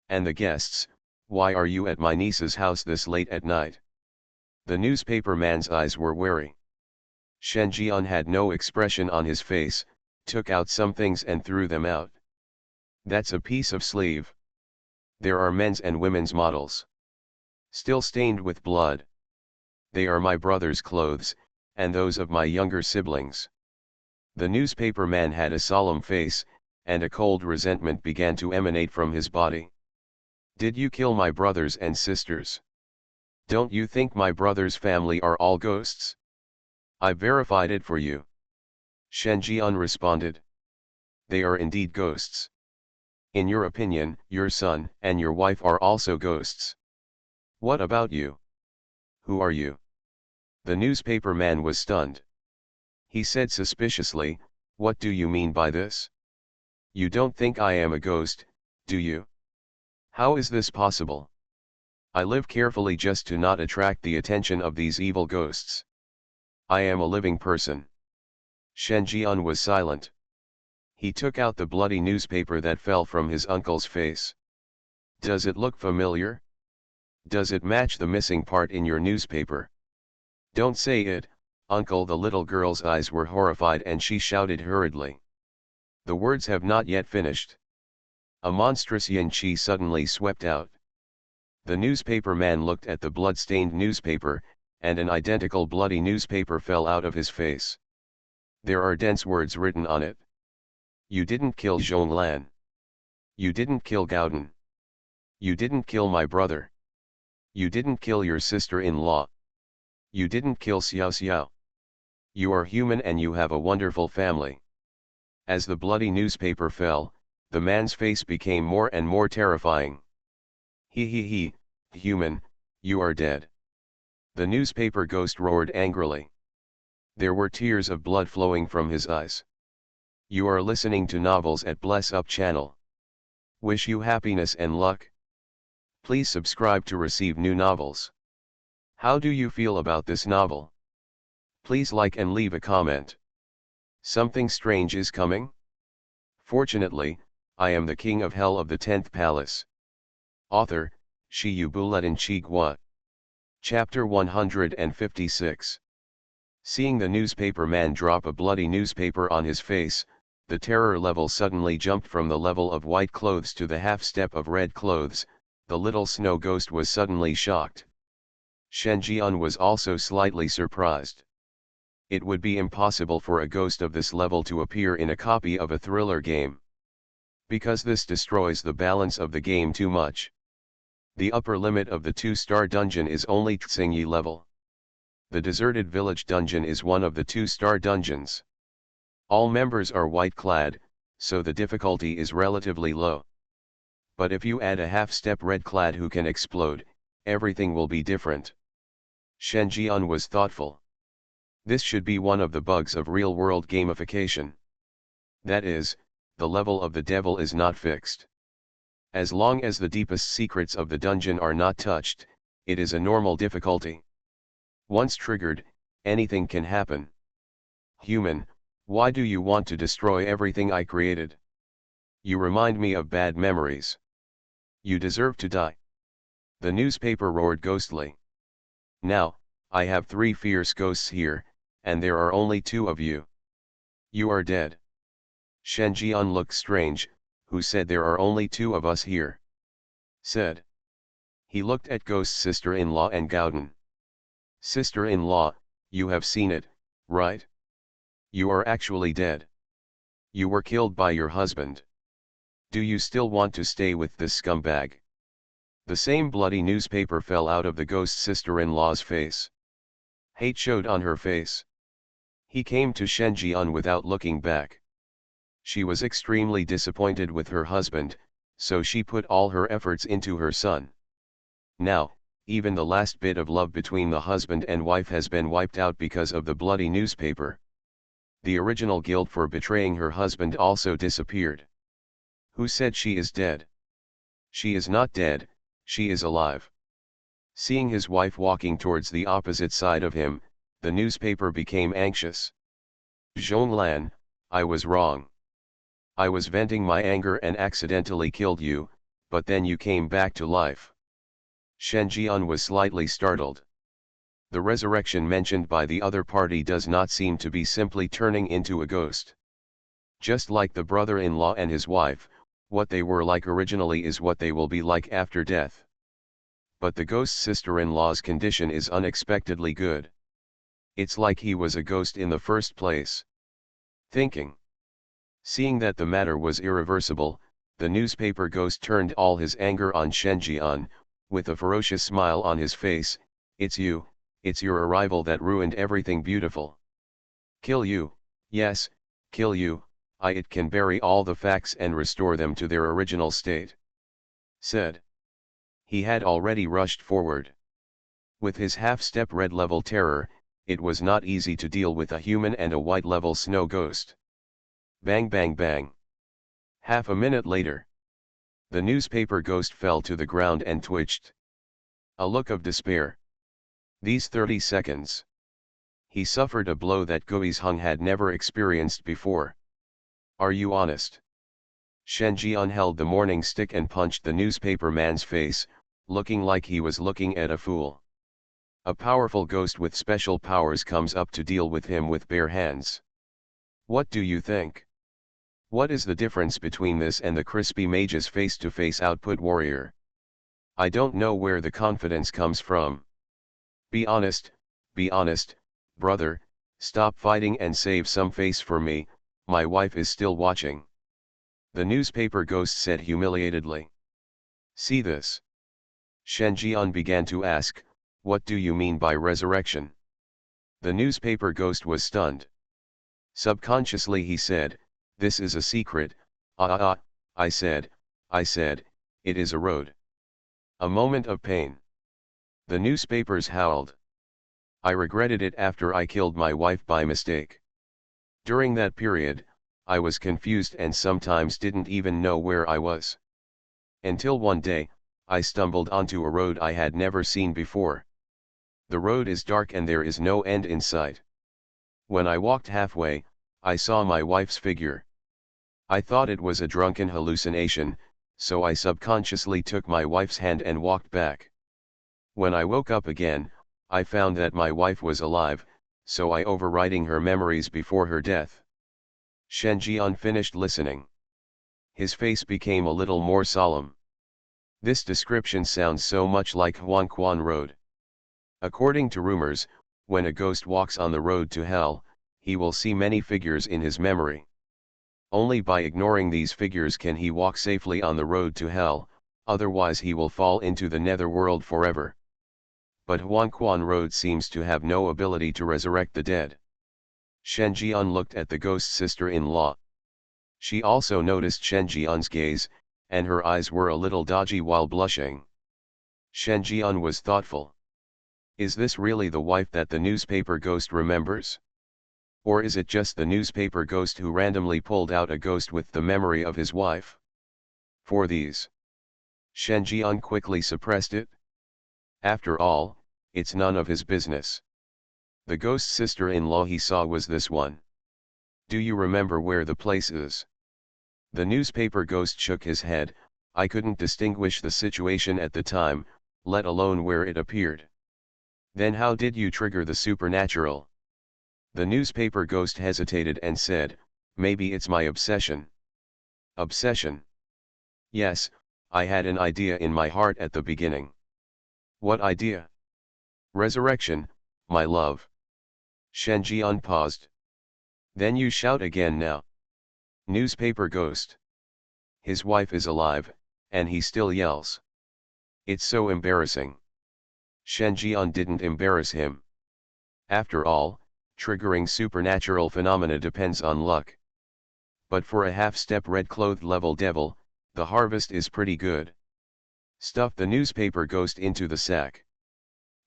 [SPEAKER 1] And the guests, why are you at my niece's house this late at night?" The newspaper man's eyes were wary. Shen Jian had no expression on his face, took out some things and threw them out. "That's a piece of sleeve. There are men's and women's models. Still stained with blood. They are my brother's clothes, and those of my younger siblings." The newspaper man had a solemn face, and a cold resentment began to emanate from his body. "Did you kill my brothers and sisters? Don't you think my brother's family are all ghosts? I verified it for you." Shen Jian responded. "They are indeed ghosts. In your opinion, your son and your wife are also ghosts. What about you? Who are you?" The newspaper man was stunned. He said suspiciously, "What do you mean by this? You don't think I am a ghost, do you? How is this possible? I live carefully just to not attract the attention of these evil ghosts. I am a living person." Shen Jian was silent. He took out the bloody newspaper that fell from his uncle's face. "Does it look familiar? Does it match the missing part in your newspaper?" "Don't say it, uncle." The little girl's eyes were horrified and she shouted hurriedly. The words have not yet finished. A monstrous yin qi suddenly swept out. The newspaper man looked at the blood-stained newspaper, and an identical bloody newspaper fell out of his face. There are dense words written on it. "You didn't kill Zhonglan. You didn't kill Gauden. You didn't kill my brother. You didn't kill your sister-in-law. You didn't kill Xiao Xiao. You are human and you have a wonderful family. As the bloody newspaper fell, the man's face became more and more terrifying. He, human, you are dead. The newspaper ghost roared angrily. There were tears of blood flowing from his eyes. You are listening to Novels at Bless Up channel. Wish you happiness and luck. Please subscribe to receive new novels. How do you feel about this novel? Please like and leave a comment. Something strange is coming? Fortunately, I am the king of hell of the 10th palace. Author, Shiyu Bulletin Chigwa. Chapter 156. Seeing the newspaper man drop a bloody newspaper on his face, the terror level suddenly jumped from the level of white clothes to the half step of red clothes. The little snow ghost was suddenly shocked. Shen Jian was also slightly surprised. It would be impossible for a ghost of this level to appear in a copy of a thriller game, because this destroys the balance of the game too much. The upper limit of the 2-star dungeon is only Tsingyi level. The deserted village dungeon is one of the 2-star dungeons. All members are white-clad, so the difficulty is relatively low. But if you add a half-step red-clad who can explode, everything will be different. Shen Jian was thoughtful. This should be one of the bugs of real-world gamification. That is, the level of the devil is not fixed. As long as the deepest secrets of the dungeon are not touched, it is a normal difficulty. Once triggered, anything can happen. Human, why do you want to destroy everything I created? You remind me of bad memories. You deserve to die. The newspaper roared ghostly. Now, I have 3 fierce ghosts here, and there are only 2 of you. You are dead. Shen Jian looked strange. Who said there are only 2 of us here? Said. He looked at Ghost's sister-in-law and Gauden. Sister-in-law, you have seen it, right? You are actually dead. You were killed by your husband. Do you still want to stay with this scumbag? The same bloody newspaper fell out of the ghost's sister-in-law's face. Hate showed on her face. He came to Shen Jian without looking back. She was extremely disappointed with her husband, so she put all her efforts into her son. Now, even the last bit of love between the husband and wife has been wiped out because of the bloody newspaper. The original guilt for betraying her husband also disappeared. Who said she is dead? She is not dead, she is alive. Seeing his wife walking towards the opposite side of him, the newspaper became anxious. Zhonglan, I was wrong. I was venting my anger and accidentally killed you, but then you came back to life. Shen Jian was slightly startled. The resurrection mentioned by the other party does not seem to be simply turning into a ghost. Just like the brother-in-law and his wife, what they were like originally is what they will be like after death. But the ghost's sister-in-law's condition is unexpectedly good. It's like he was a ghost in the first place. Thinking. Seeing that the matter was irreversible, the newspaper ghost turned all his anger on Shen Jian, with a ferocious smile on his face. It's you, it's your arrival that ruined everything beautiful. Kill you, yes, kill you, it can bury all the facts and restore them to their original state. Said. He had already rushed forward. With his half-step red-level terror, it was not easy to deal with a human and a white-level snow ghost. Bang bang bang. Half a minute later. The newspaper ghost fell to the ground and twitched. A look of despair. These 30 seconds. He suffered a blow that Gui's Hung had never experienced before. Are you honest? Shen Jian held the morning stick and punched the newspaper man's face, looking like he was looking at a fool. A powerful ghost with special powers comes up to deal with him with bare hands. What do you think? What is the difference between this and the crispy mage's face-to-face output warrior? I don't know where the confidence comes from. Be honest, brother, stop fighting and save some face for me, my wife is still watching. The newspaper ghost said humiliatedly. See this? Shen Jian began to ask, what do you mean by resurrection? The newspaper ghost was stunned. Subconsciously he said, "This is a secret." I said, "It is a road." A moment of pain. The newspapers howled. I regretted it after I killed my wife by mistake. During that period, I was confused and sometimes didn't even know where I was. Until one day, I stumbled onto a road I had never seen before. The road is dark and there is no end in sight. When I walked halfway, I saw my wife's figure. I thought it was a drunken hallucination, so I subconsciously took my wife's hand and walked back. When I woke up again, I found that my wife was alive, so I overriding her memories before her death. Shen Jian finished listening. His face became a little more solemn. This description sounds so much like Huanquan Road. According to rumors, when a ghost walks on the road to hell, he will see many figures in his memory. Only by ignoring these figures can he walk safely on the road to hell, otherwise he will fall into the netherworld forever. But Huanquan Road seems to have no ability to resurrect the dead. Shen Jian looked at the ghost sister-in-law. She also noticed Shen Jian's gaze, and her eyes were a little dodgy while blushing. Shen Jian was thoughtful. Is this really the wife that the newspaper ghost remembers? Or is it just the newspaper ghost who randomly pulled out a ghost with the memory of his wife? For these, Shen Jian quickly suppressed it. After all, it's none of his business. The ghost sister-in-law he saw was this one. Do you remember where the place is? The newspaper ghost shook his head. I couldn't distinguish the situation at the time, let alone where it appeared. Then how did you trigger the supernatural? The newspaper ghost hesitated and said, maybe it's my obsession. Obsession? Yes, I had an idea in my heart at the beginning. What idea? Resurrection, my love. Shen Jian paused. Then you shout again now. Newspaper ghost. His wife is alive, and he still yells. It's so embarrassing. Shen Jian didn't embarrass him. After all, triggering supernatural phenomena depends on luck. But for a half-step red-clothed level devil, the harvest is pretty good. Stuff the newspaper ghost into the sack.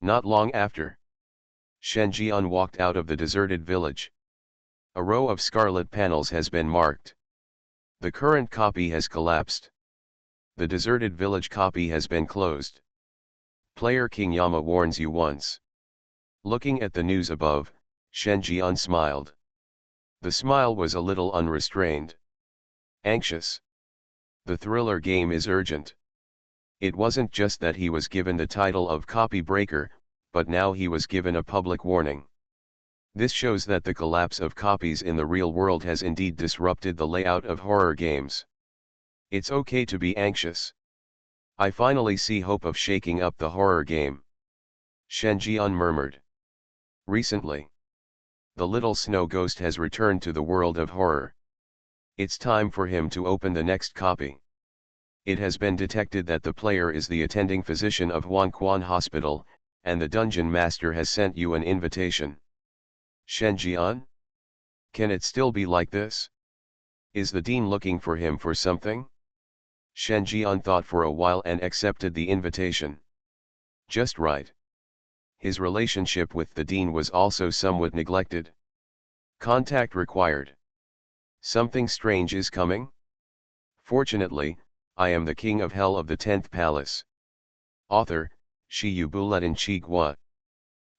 [SPEAKER 1] Not long after, Shen Jian walked out of the deserted village. A row of scarlet panels has been marked. The current copy has collapsed. The deserted village copy has been closed. Player King Yama warns you once. Looking at the news above, Shen Jian smiled. The smile was a little unrestrained. Anxious. The thriller game is urgent. It wasn't just that he was given the title of copy breaker, but now he was given a public warning. This shows that the collapse of copies in the real world has indeed disrupted the layout of horror games. It's okay to be anxious. I finally see hope of shaking up the horror game. Shen Jian murmured. Recently, the little snow ghost has returned to the world of horror. It's time for him to open the next copy. It has been detected that the player is the attending physician of Huanquan Hospital, and the dungeon master has sent you an invitation. Shen Jian? Can it still be like this? Is the dean looking for him for something? Shen Jian thought for a while and accepted the invitation. Just right. His relationship with the dean was also somewhat neglected. Contact required. Something strange is coming? Fortunately, I am the king of hell of the 10th palace. Author, Shi Yubuletin Chigua.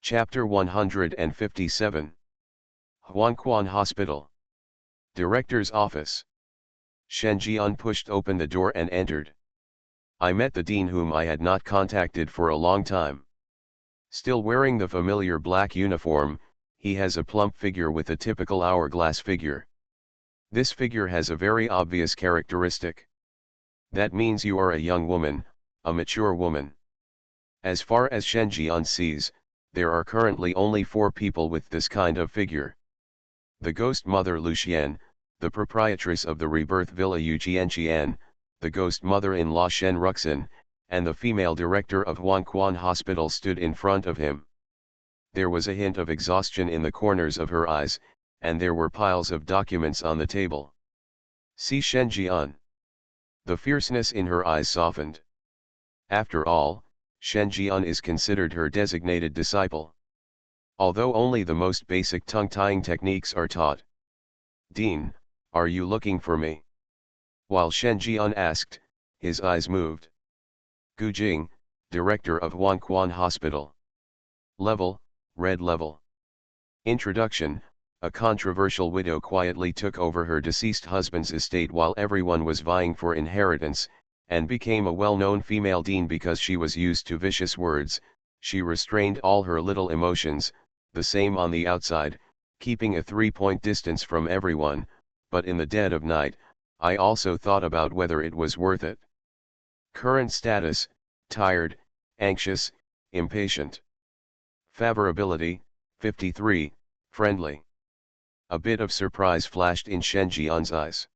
[SPEAKER 1] Chapter 157. Huanquan Hospital. Director's Office. Shen Jian pushed open the door and entered. I met the dean whom I had not contacted for a long time. Still wearing the familiar black uniform, he has a plump figure with a typical hourglass figure. This figure has a very obvious characteristic. That means you are a young woman, a mature woman. As far as Shen Jian sees, there are currently only 4 people with this kind of figure. The ghost mother Luxian, the proprietress of the rebirth villa Yu Jianqian, the ghost mother-in-law Shen Ruxin, and the female director of Huanquan Hospital stood in front of him. There was a hint of exhaustion in the corners of her eyes, and there were piles of documents on the table. See Shen Jian. The fierceness in her eyes softened. After all, Shen Jian is considered her designated disciple. Although only the most basic tongue-tying techniques are taught. Dean, are you looking for me? While Shen Jian asked, his eyes moved. Gu Jing, director of Huangquan Hospital. Level, red level. Introduction. A controversial widow quietly took over her deceased husband's estate while everyone was vying for inheritance, and became a well-known female dean because she was used to vicious words. She restrained all her little emotions, the same on the outside, keeping a 3-point distance from everyone, but in the dead of night, I also thought about whether it was worth it. Current status: tired, anxious, impatient. Favorability: 53, friendly. A bit of surprise flashed in Shen Jian's eyes.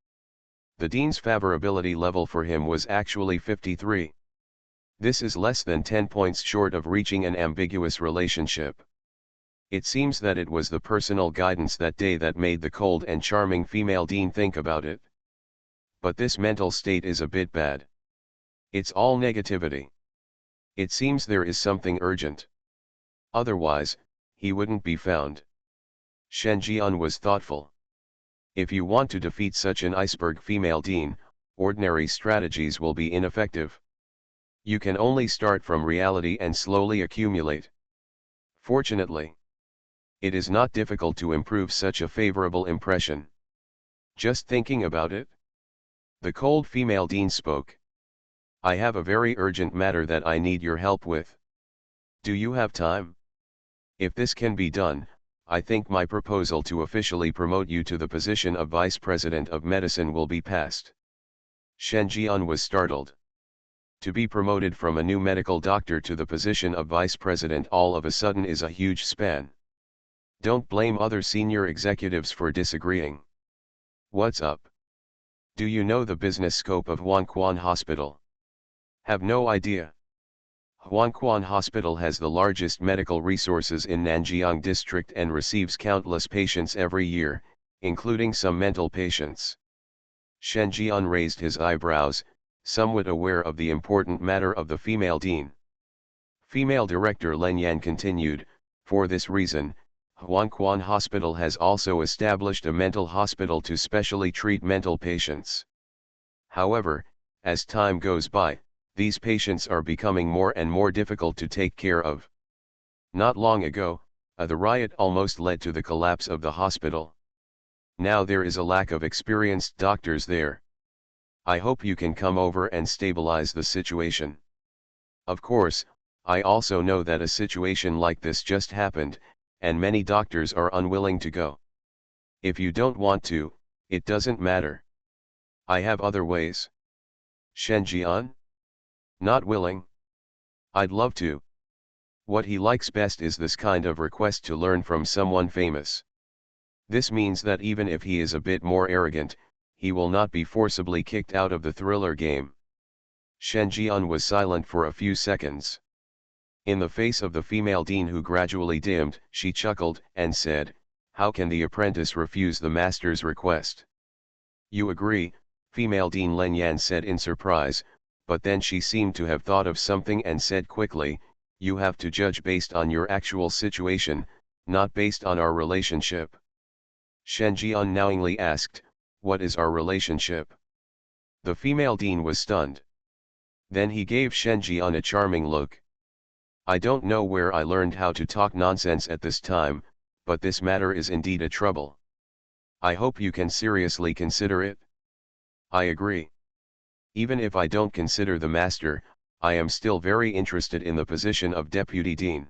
[SPEAKER 1] The dean's favorability level for him was actually 53. This is less than 10 points short of reaching an ambiguous relationship. It seems that it was the personal guidance that day that made the cold and charming female dean think about it. But this mental state is a bit bad. It's all negativity. It seems there is something urgent. Otherwise, he wouldn't be found. Shen Jian was thoughtful. If you want to defeat such an iceberg female dean, ordinary strategies will be ineffective. You can only start from reality and slowly accumulate. Fortunately, it is not difficult to improve such a favorable impression. Just thinking about it. The cold female dean spoke. I have a very urgent matter that I need your help with. Do you have time? If this can be done, I think my proposal to officially promote you to the position of Vice President of Medicine will be passed. Shen Jian was startled. To be promoted from a new medical doctor to the position of Vice President all of a sudden is a huge span. Don't blame other senior executives for disagreeing. What's up? Do you know the business scope of Huangquan Hospital? Have no idea. Huangquan Hospital has the largest medical resources in Nanjiang District and receives countless patients every year, including some mental patients. Shen Jian raised his eyebrows, somewhat aware of the important matter of the female dean. Female director Len Yan continued, for this reason, Huangquan Hospital has also established a mental hospital to specially treat mental patients. However, as time goes by, these patients are becoming more and more difficult to take care of. Not long ago, the riot almost led to the collapse of the hospital. Now there is a lack of experienced doctors there. I hope you can come over and stabilize the situation. Of course, I also know that a situation like this just happened, and many doctors are unwilling to go. If you don't want to, it doesn't matter. I have other ways. Shen Jian? Not willing? I'd love to. What he likes best is this kind of request to learn from someone famous. This means that even if he is a bit more arrogant, he will not be forcibly kicked out of the thriller game. Shen Jian was silent for a few seconds. In the face of the female dean who gradually dimmed, she chuckled and said, "How can the apprentice refuse the master's request?" "You agree," female dean Len Yan said in surprise, but then she seemed to have thought of something and said quickly, "You have to judge based on your actual situation, not based on our relationship." Shen Jian knowingly asked, "What is our relationship?" The female dean was stunned. Then he gave Shen Jian a charming look. "I don't know where I learned how to talk nonsense at this time, but this matter is indeed a trouble. I hope you can seriously consider it." "I agree. Even if I don't consider the master, I am still very interested in the position of deputy dean,"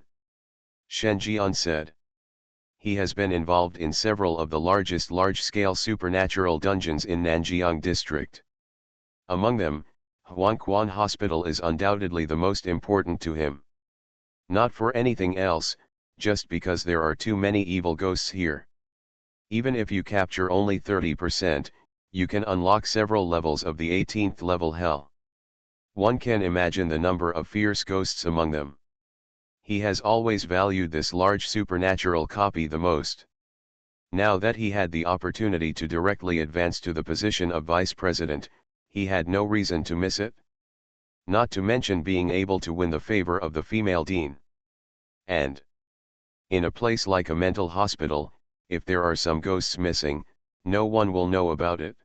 [SPEAKER 1] Shen Jian said. He has been involved in several of the largest large-scale supernatural dungeons in Nanjiang District. Among them, Huangquan Hospital is undoubtedly the most important to him. Not for anything else, just because there are too many evil ghosts here. Even if you capture only 30%, you can unlock several levels of the 18th level hell. One can imagine the number of fierce ghosts among them. He has always valued this large supernatural copy the most. Now that he had the opportunity to directly advance to the position of vice president, he had no reason to miss it. Not to mention being able to win the favor of the female dean. And in a place like a mental hospital, if there are some ghosts missing, no one will know about it.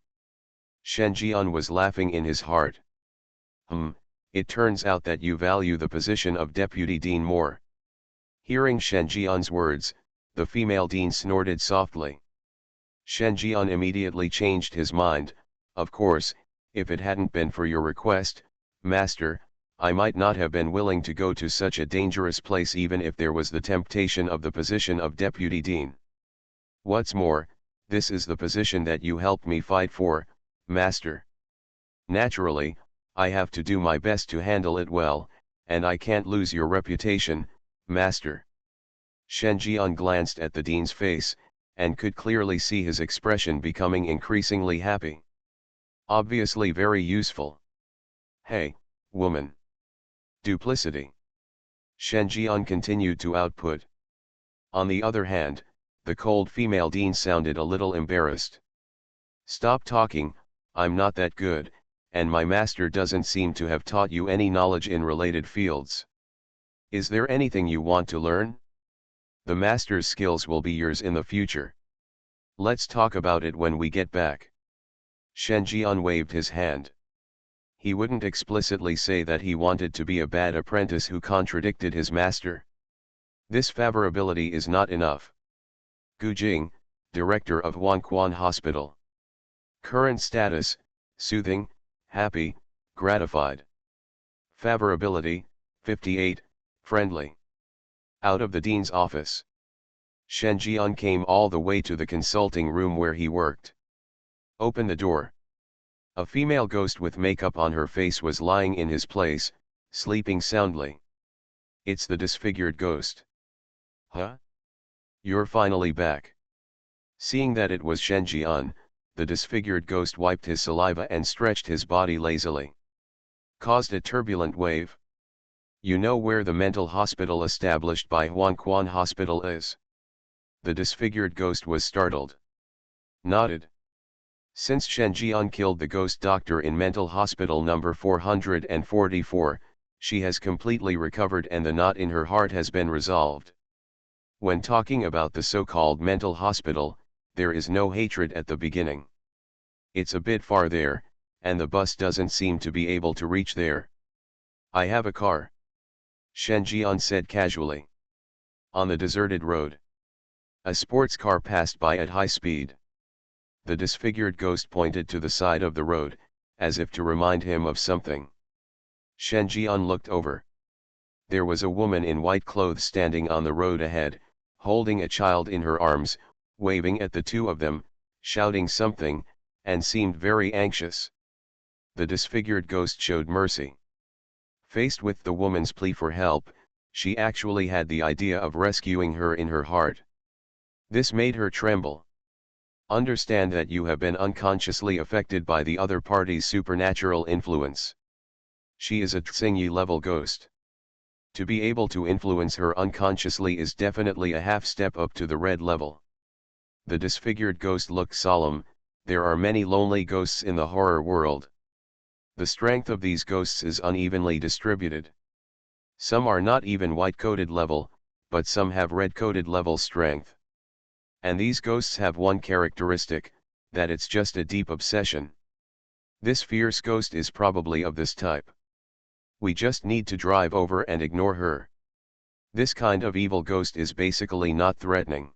[SPEAKER 1] Shen Jian was laughing in his heart. It turns out that you value the position of deputy dean more. Hearing Shen Jian's words, the female dean snorted softly. Shen Jian immediately changed his mind. Of course, if it hadn't been for your request, master, I might not have been willing to go to such a dangerous place even if there was the temptation of the position of deputy dean. What's more, this is the position that you helped me fight for, master. Naturally, I have to do my best to handle it well, and I can't lose your reputation, master. Shen Jian glanced at the dean's face, and could clearly see his expression becoming increasingly happy. Obviously very useful. Hey, woman. Duplicity. Shen Jian continued to output. On the other hand, the cold female dean sounded a little embarrassed. Stop talking, I'm not that good, and my master doesn't seem to have taught you any knowledge in related fields. Is there anything you want to learn? The master's skills will be yours in the future. Let's talk about it when we get back. Shen Jian waved his hand. He wouldn't explicitly say that he wanted to be a bad apprentice who contradicted his master. This favorability is not enough. Gu Jing, director of Huangquan Hospital. Current status, soothing, happy, gratified. Favorability, 58, friendly. Out of the dean's office. Shen Jian came all the way to the consulting room where he worked. Open the door. A female ghost with makeup on her face was lying in his place, sleeping soundly. It's the disfigured ghost. Huh? You're finally back. Seeing that it was Shen Jian, the disfigured ghost wiped his saliva and stretched his body lazily. Caused a turbulent wave. You know where the mental hospital established by Huangquan Hospital is? The disfigured ghost was startled. Nodded. Since Shen Jian killed the ghost doctor in mental hospital number 444, she has completely recovered and the knot in her heart has been resolved. When talking about the so-called mental hospital, there is no hatred at the beginning. It's a bit far there, and the bus doesn't seem to be able to reach there. I have a car. Shen Jian said casually. On the deserted road. A sports car passed by at high speed. The disfigured ghost pointed to the side of the road, as if to remind him of something. Shen Jian looked over. There was a woman in white clothes standing on the road ahead, holding a child in her arms, waving at the two of them, shouting something, and seemed very anxious. The disfigured ghost showed mercy. Faced with the woman's plea for help, she actually had the idea of rescuing her in her heart. This made her tremble. Understand that you have been unconsciously affected by the other party's supernatural influence. She is a Tsingyi level ghost. To be able to influence her unconsciously is definitely a half step up to the red level. The disfigured ghost looked solemn. There are many lonely ghosts in the horror world. The strength of these ghosts is unevenly distributed. Some are not even white-coated level, but some have red-coated level strength. And these ghosts have one characteristic, that it's just a deep obsession. This fierce ghost is probably of this type. We just need to drive over and ignore her. This kind of evil ghost is basically not threatening.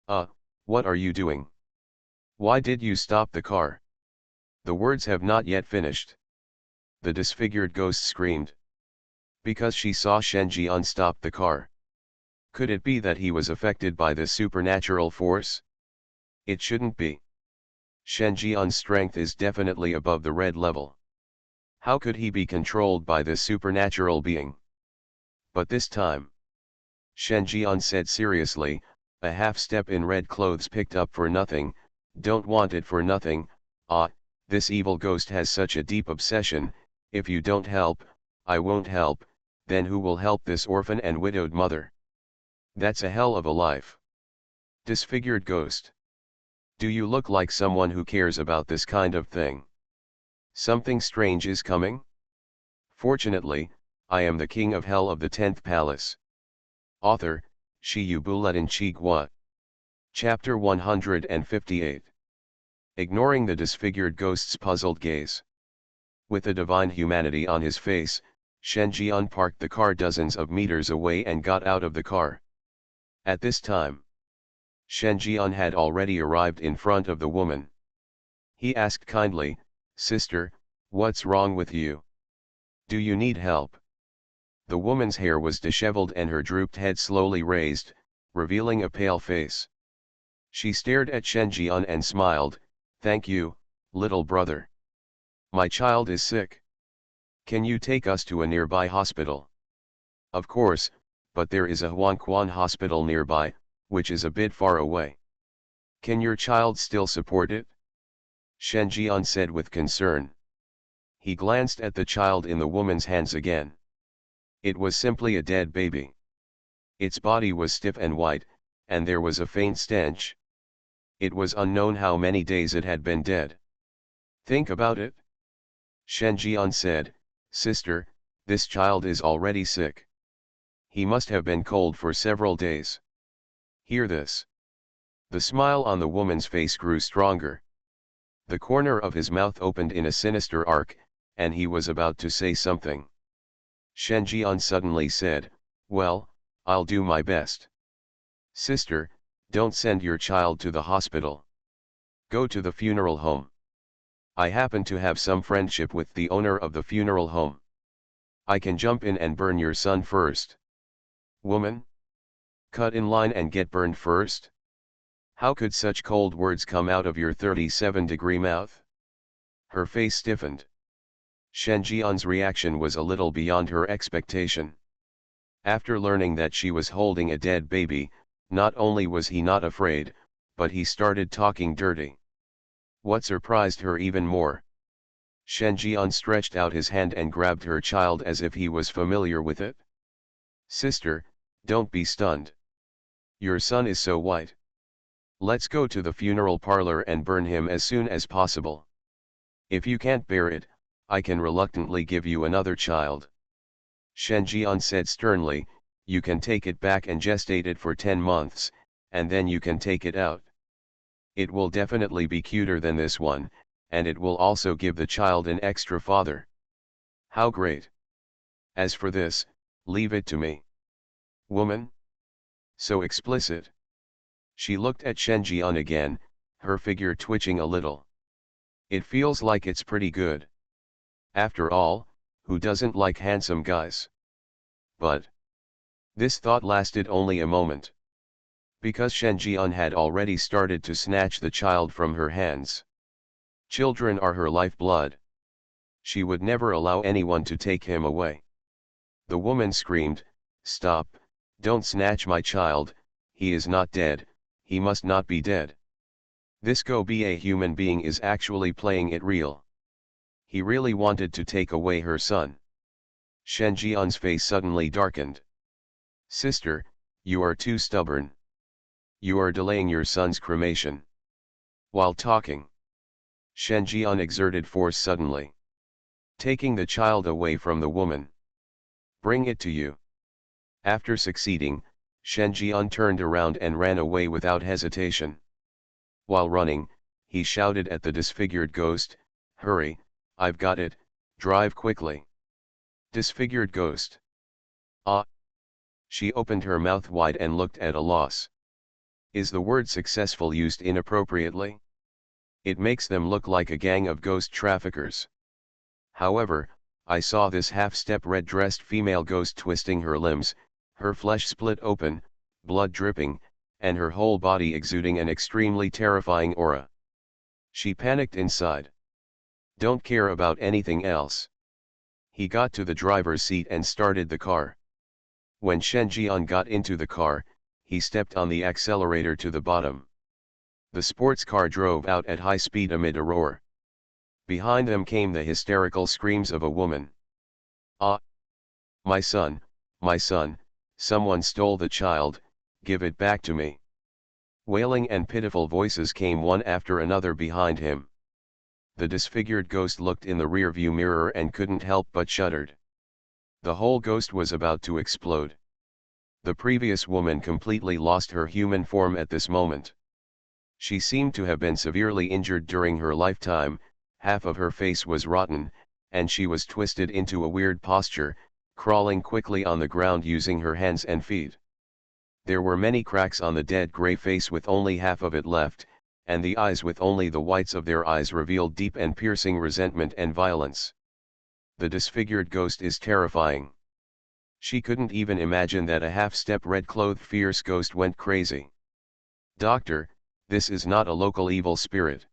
[SPEAKER 1] What are you doing? Why did you stop the car? The words have not yet finished. The disfigured ghost screamed. Because she saw Shen Jian stop the car. Could it be that he was affected by this supernatural force? It shouldn't be. Shen Jian's strength is definitely above the red level. How could he be controlled by this supernatural being? But this time, Shen Jian said seriously, a half step in red clothes picked up for nothing, don't want it for nothing. This evil ghost has such a deep obsession, if you don't help, I won't help, Then who will help this orphan and widowed mother? That's a hell of a life. Disfigured ghost. Do you look like someone who cares about this kind of thing? Something strange is coming? Fortunately, I am the king of hell of the 10th palace. Author, Shiyubuletin Chigwa. Chapter 158. Ignoring the disfigured ghost's puzzled gaze. With a divine humanity on his face, Shen Jian parked the car dozens of meters away and got out of the car. At this time, Shen Jian had already arrived in front of the woman. He asked kindly, "Sister, what's wrong with you? Do you need help?" The woman's hair was disheveled and her drooped head slowly raised, revealing a pale face. She stared at Shen Jian and smiled, "Thank you, little brother. My child is sick. Can you take us to a nearby hospital?" "Of course, but there is a Huangquan hospital nearby, which is a bit far away. Can your child still support it?" Shen Jian said with concern. He glanced at the child in the woman's hands again. It was simply a dead baby. Its body was stiff and white, and there was a faint stench. It was unknown how many days it had been dead. "Think about it," Shen Jian said, "Sister, this child is already sick. He must have been cold for several days. Hear this." The smile on the woman's face grew stronger. The corner of his mouth opened in a sinister arc, and he was about to say something. Shen Jian suddenly said, "Well, I'll do my best. Sister, don't send your child to the hospital. Go to the funeral home. I happen to have some friendship with the owner of the funeral home. I can jump in and burn your son first." "Woman? Cut in line and get burned first? How could such cold words come out of your 37-degree mouth?" Her face stiffened. Shen Jian's reaction was a little beyond her expectation. After learning that she was holding a dead baby, not only was he not afraid, but he started talking dirty. What surprised her even more? Shen Jian stretched out his hand and grabbed her child as if he was familiar with it. "Sister, don't be stunned. Your son is so white. Let's go to the funeral parlor and burn him as soon as possible. If you can't bear it, I can reluctantly give you another child." Shen Jian said sternly, "You can take it back and gestate it for 10 months, and then you can take it out. It will definitely be cuter than this one, and it will also give the child an extra father. How great! As for this, leave it to me." "Woman? So explicit." She looked at Shen Jian again, her figure twitching a little. "It feels like it's pretty good. After all, who doesn't like handsome guys?" But this thought lasted only a moment. Because Shen Jian had already started to snatch the child from her hands. Children are her lifeblood. She would never allow anyone to take him away. The woman screamed, "Stop, don't snatch my child, he is not dead, he must not be dead. This go be a human being is actually playing it real. He really wanted to take away her son." Shen Jian's face suddenly darkened. "Sister, you are too stubborn. You are delaying your son's cremation." While talking, Shen Jian exerted force suddenly, taking the child away from the woman. "Bring it to you." After succeeding, Shen Jian turned around and ran away without hesitation. While running, he shouted at the disfigured ghost, "Hurry, I've got it, drive quickly." Disfigured ghost. "Ah!" She opened her mouth wide and looked at a loss. Is the word successful used inappropriately? It makes them look like a gang of ghost traffickers. However, I saw this half-step red-dressed female ghost twisting her limbs, her flesh split open, blood dripping, and her whole body exuding an extremely terrifying aura. She panicked inside. "Don't care about anything else." He got to the driver's seat and started the car. When Shen Jian got into the car, he stepped on the accelerator to the bottom. The sports car drove out at high speed amid a roar. Behind them came the hysterical screams of a woman. "Ah! son, my son, someone stole the child, give it back to me." Wailing and pitiful voices came one after another behind him. The disfigured ghost looked in the rearview mirror and couldn't help but shuddered. The whole ghost was about to explode. The previous woman completely lost her human form at this moment. She seemed to have been severely injured during her lifetime, half of her face was rotten, and she was twisted into a weird posture, crawling quickly on the ground using her hands and feet. There were many cracks on the dead gray face with only half of it left, and the eyes with only the whites of their eyes revealed deep and piercing resentment and violence. The disfigured ghost is terrifying. She couldn't even imagine that a half-step red-clothed fierce ghost went crazy. "Doctor, this is not a local evil spirit.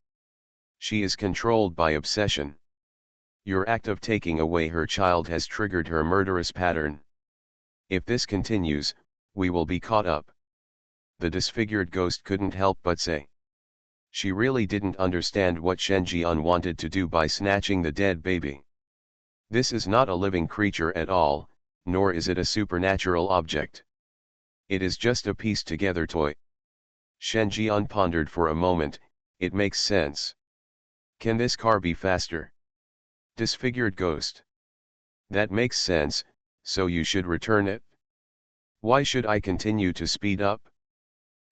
[SPEAKER 1] She is controlled by obsession. Your act of taking away her child has triggered her murderous pattern. If this continues, we will be caught up." The disfigured ghost couldn't help but say. She really didn't understand what Shen Jian wanted to do by snatching the dead baby. This is not a living creature at all, nor is it a supernatural object. It is just a pieced-together toy. Shen Jian pondered for a moment. It makes sense. Can this car be faster? Disfigured ghost. That makes sense, so you should return it? Why should I continue to speed up?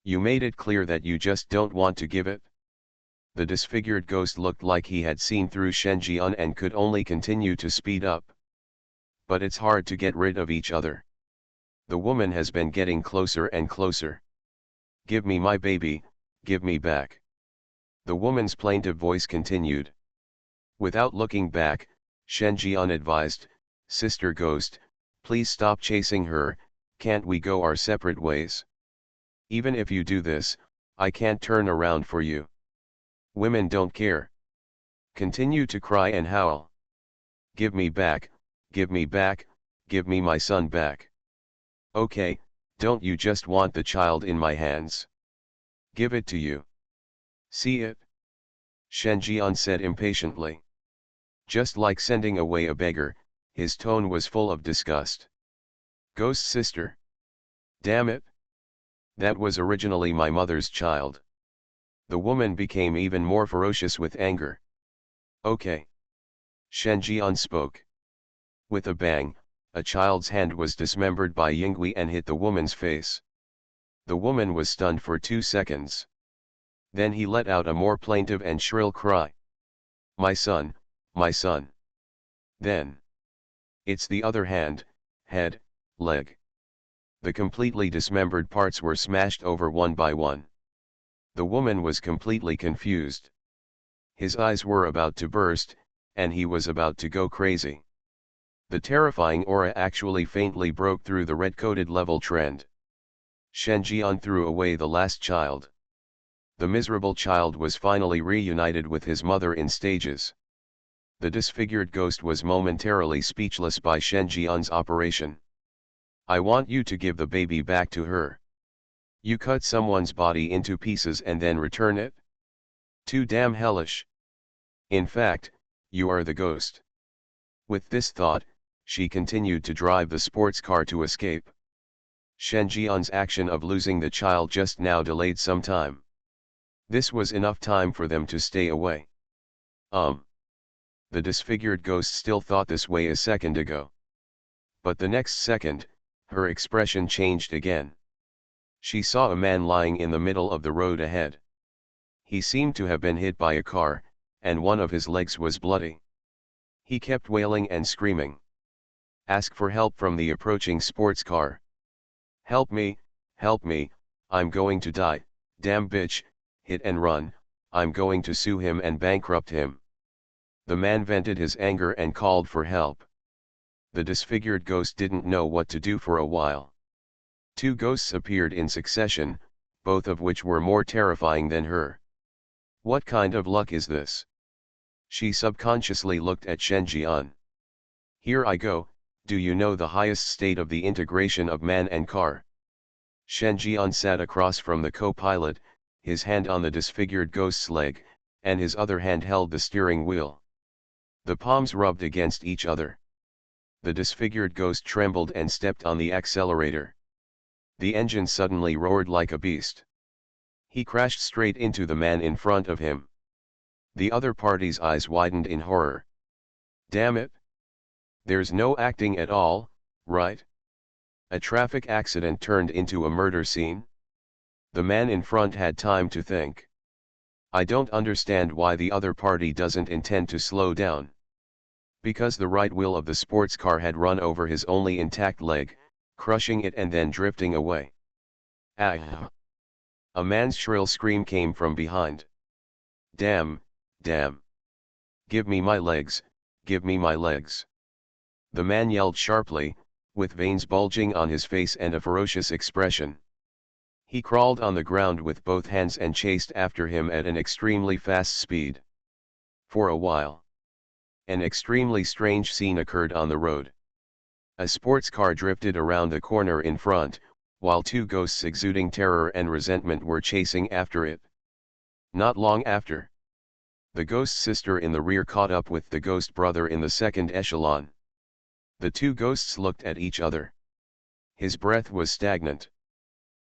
[SPEAKER 1] You made it clear that you just don't want to give it. The disfigured ghost looked like he had seen through Shen Jian and could only continue to speed up. But it's hard to get rid of each other. The woman has been getting closer and closer. "Give me my baby, give me back." The woman's plaintive voice continued. Without looking back, Shen Jian advised, "Sister Ghost, please stop chasing her, can't we go our separate ways? Even if you do this, I can't turn around for you." Women don't care. Continue to cry and howl. "Give me back, give me back, give me my son back." "Okay, don't you just want the child in my hands? Give it to you. See it?" Shen Jian said impatiently. Just like sending away a beggar, his tone was full of disgust. "Ghost sister. Damn it. That was originally my mother's child." The woman became even more ferocious with anger. "Okay." Shen Jian spoke. With a bang, a child's hand was dismembered by Yingui and hit the woman's face. The woman was stunned for 2 seconds. Then he let out a more plaintive and shrill cry. My son, my son." Then. It's the other hand, head, leg. The completely dismembered parts were smashed over one by one. The woman was completely confused. His eyes were about to burst, and he was about to go crazy. The terrifying aura actually faintly broke through the red-coded level trend. Shen Jian threw away the last child. The miserable child was finally reunited with his mother in stages. The disfigured ghost was momentarily speechless by Shen Jian's operation. "I want you to give the baby back to her. You cut someone's body into pieces and then return it? Too damn hellish. In fact, you are the ghost." With this thought, she continued to drive the sports car to escape. Shen Jian's action of losing the child just now delayed some time. This was enough time for them to stay away. The disfigured ghost still thought this way a second ago. But the next second, her expression changed again. She saw a man lying in the middle of the road ahead. He seemed to have been hit by a car, and one of his legs was bloody. He kept wailing and screaming. Ask for help from the approaching sports car. Help me, I'm going to die, damn bitch, hit and run, I'm going to sue him and bankrupt him." The man vented his anger and called for help. The disfigured ghost didn't know what to do for a while. 2 ghosts appeared in succession, both of which were more terrifying than her. What kind of luck is this? She subconsciously looked at Shen Jian. "Here I go, do you know the highest state of the integration of man and car?" Shen Jian sat across from the co-pilot, his hand on the disfigured ghost's leg, and his other hand held the steering wheel. The palms rubbed against each other. The disfigured ghost trembled and stepped on the accelerator. The engine suddenly roared like a beast. He crashed straight into the man in front of him. The other party's eyes widened in horror. Damn it! There's no acting at all, right? A traffic accident turned into a murder scene? The man in front had time to think. I don't understand why the other party doesn't intend to slow down. Because the right wheel of the sports car had run over his only intact leg, crushing it and then drifting away. Ah! A man's shrill scream came from behind. Damn, damn. Give me my legs, give me my legs. The man yelled sharply, with veins bulging on his face and a ferocious expression. He crawled on the ground with both hands and chased after him at an extremely fast speed. For a while, an extremely strange scene occurred on the road. A sports car drifted around the corner in front, while two ghosts exuding terror and resentment were chasing after it. Not long after, the ghost sister in the rear caught up with the ghost brother in the second echelon. The two ghosts looked at each other. His breath was stagnant.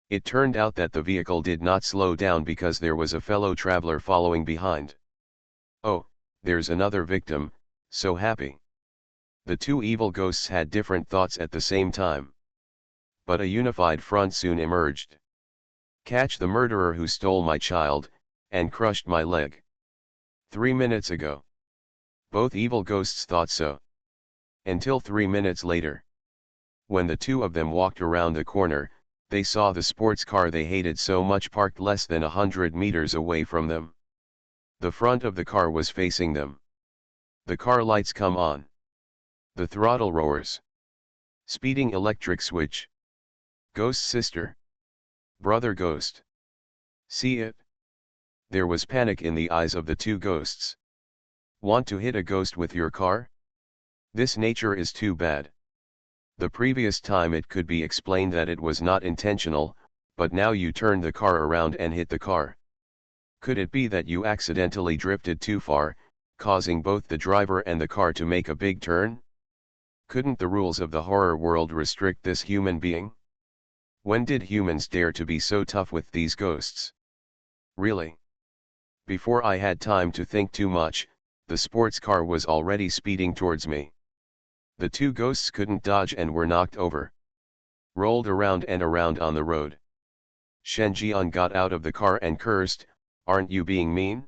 [SPEAKER 1] It turned out that the vehicle did not slow down because there was a fellow traveler following behind. Oh, there's another victim, so happy. The two evil ghosts had different thoughts at the same time. But a unified front soon emerged. Catch the murderer who stole my child, and crushed my leg. 3 minutes ago. Both evil ghosts thought so. Until 3 minutes later. When the two of them walked around the corner, they saw the sports car they hated so much parked less than 100 meters away from them. The front of the car was facing them. The car lights come on. The throttle roars. Speeding electric switch. Ghost sister. Brother ghost. See it? There was panic in the eyes of the two ghosts. Want to hit a ghost with your car? This nature is too bad. The previous time it could be explained that it was not intentional, but now you turned the car around and hit the car. Could it be that you accidentally drifted too far, causing both the driver and the car to make a big turn? Couldn't the rules of the horror world restrict this human being? When did humans dare to be so tough with these ghosts? Really? Before I had time to think too much, the sports car was already speeding towards me. The two ghosts couldn't dodge and were knocked over. Rolled around and around on the road. Shen Jian got out of the car and cursed, "Aren't you being mean?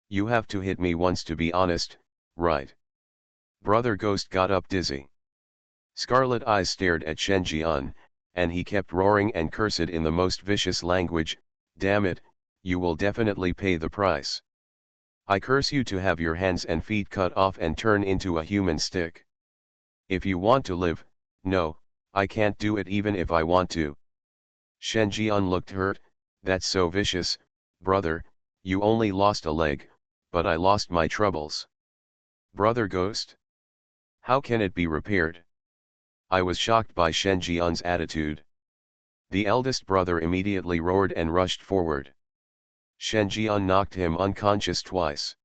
[SPEAKER 1] You have to hit me once to be honest, right?" Brother Ghost got up dizzy. Scarlet eyes stared at Shen Jian, and he kept roaring and cursed in the most vicious language, "Damn it, you will definitely pay the price. I curse you to have your hands and feet cut off and turn into a human stick. If you want to live, no, I can't do it even if I want to." Shen Jian looked hurt. "That's so vicious, brother, you only lost a leg, but I lost my troubles." Brother Ghost? How can it be repaired? I was shocked by Shen Jian's attitude. The eldest brother immediately roared and rushed forward. Shen Jian knocked him unconscious twice.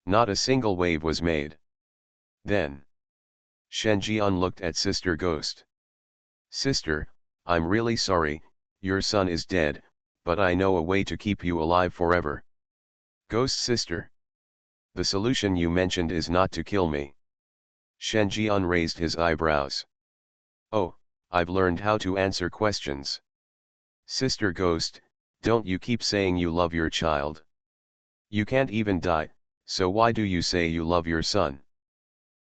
[SPEAKER 1] Not a single wave was made. Then Shen Jian looked at Sister Ghost. "Sister, I'm really sorry, your son is dead, but I know a way to keep you alive forever." "Ghost sister? The solution you mentioned is not to kill me." Shen Jian raised his eyebrows. "Oh, I've learned how to answer questions. Sister Ghost, don't you keep saying you love your child? You can't even die, so why do you say you love your son?"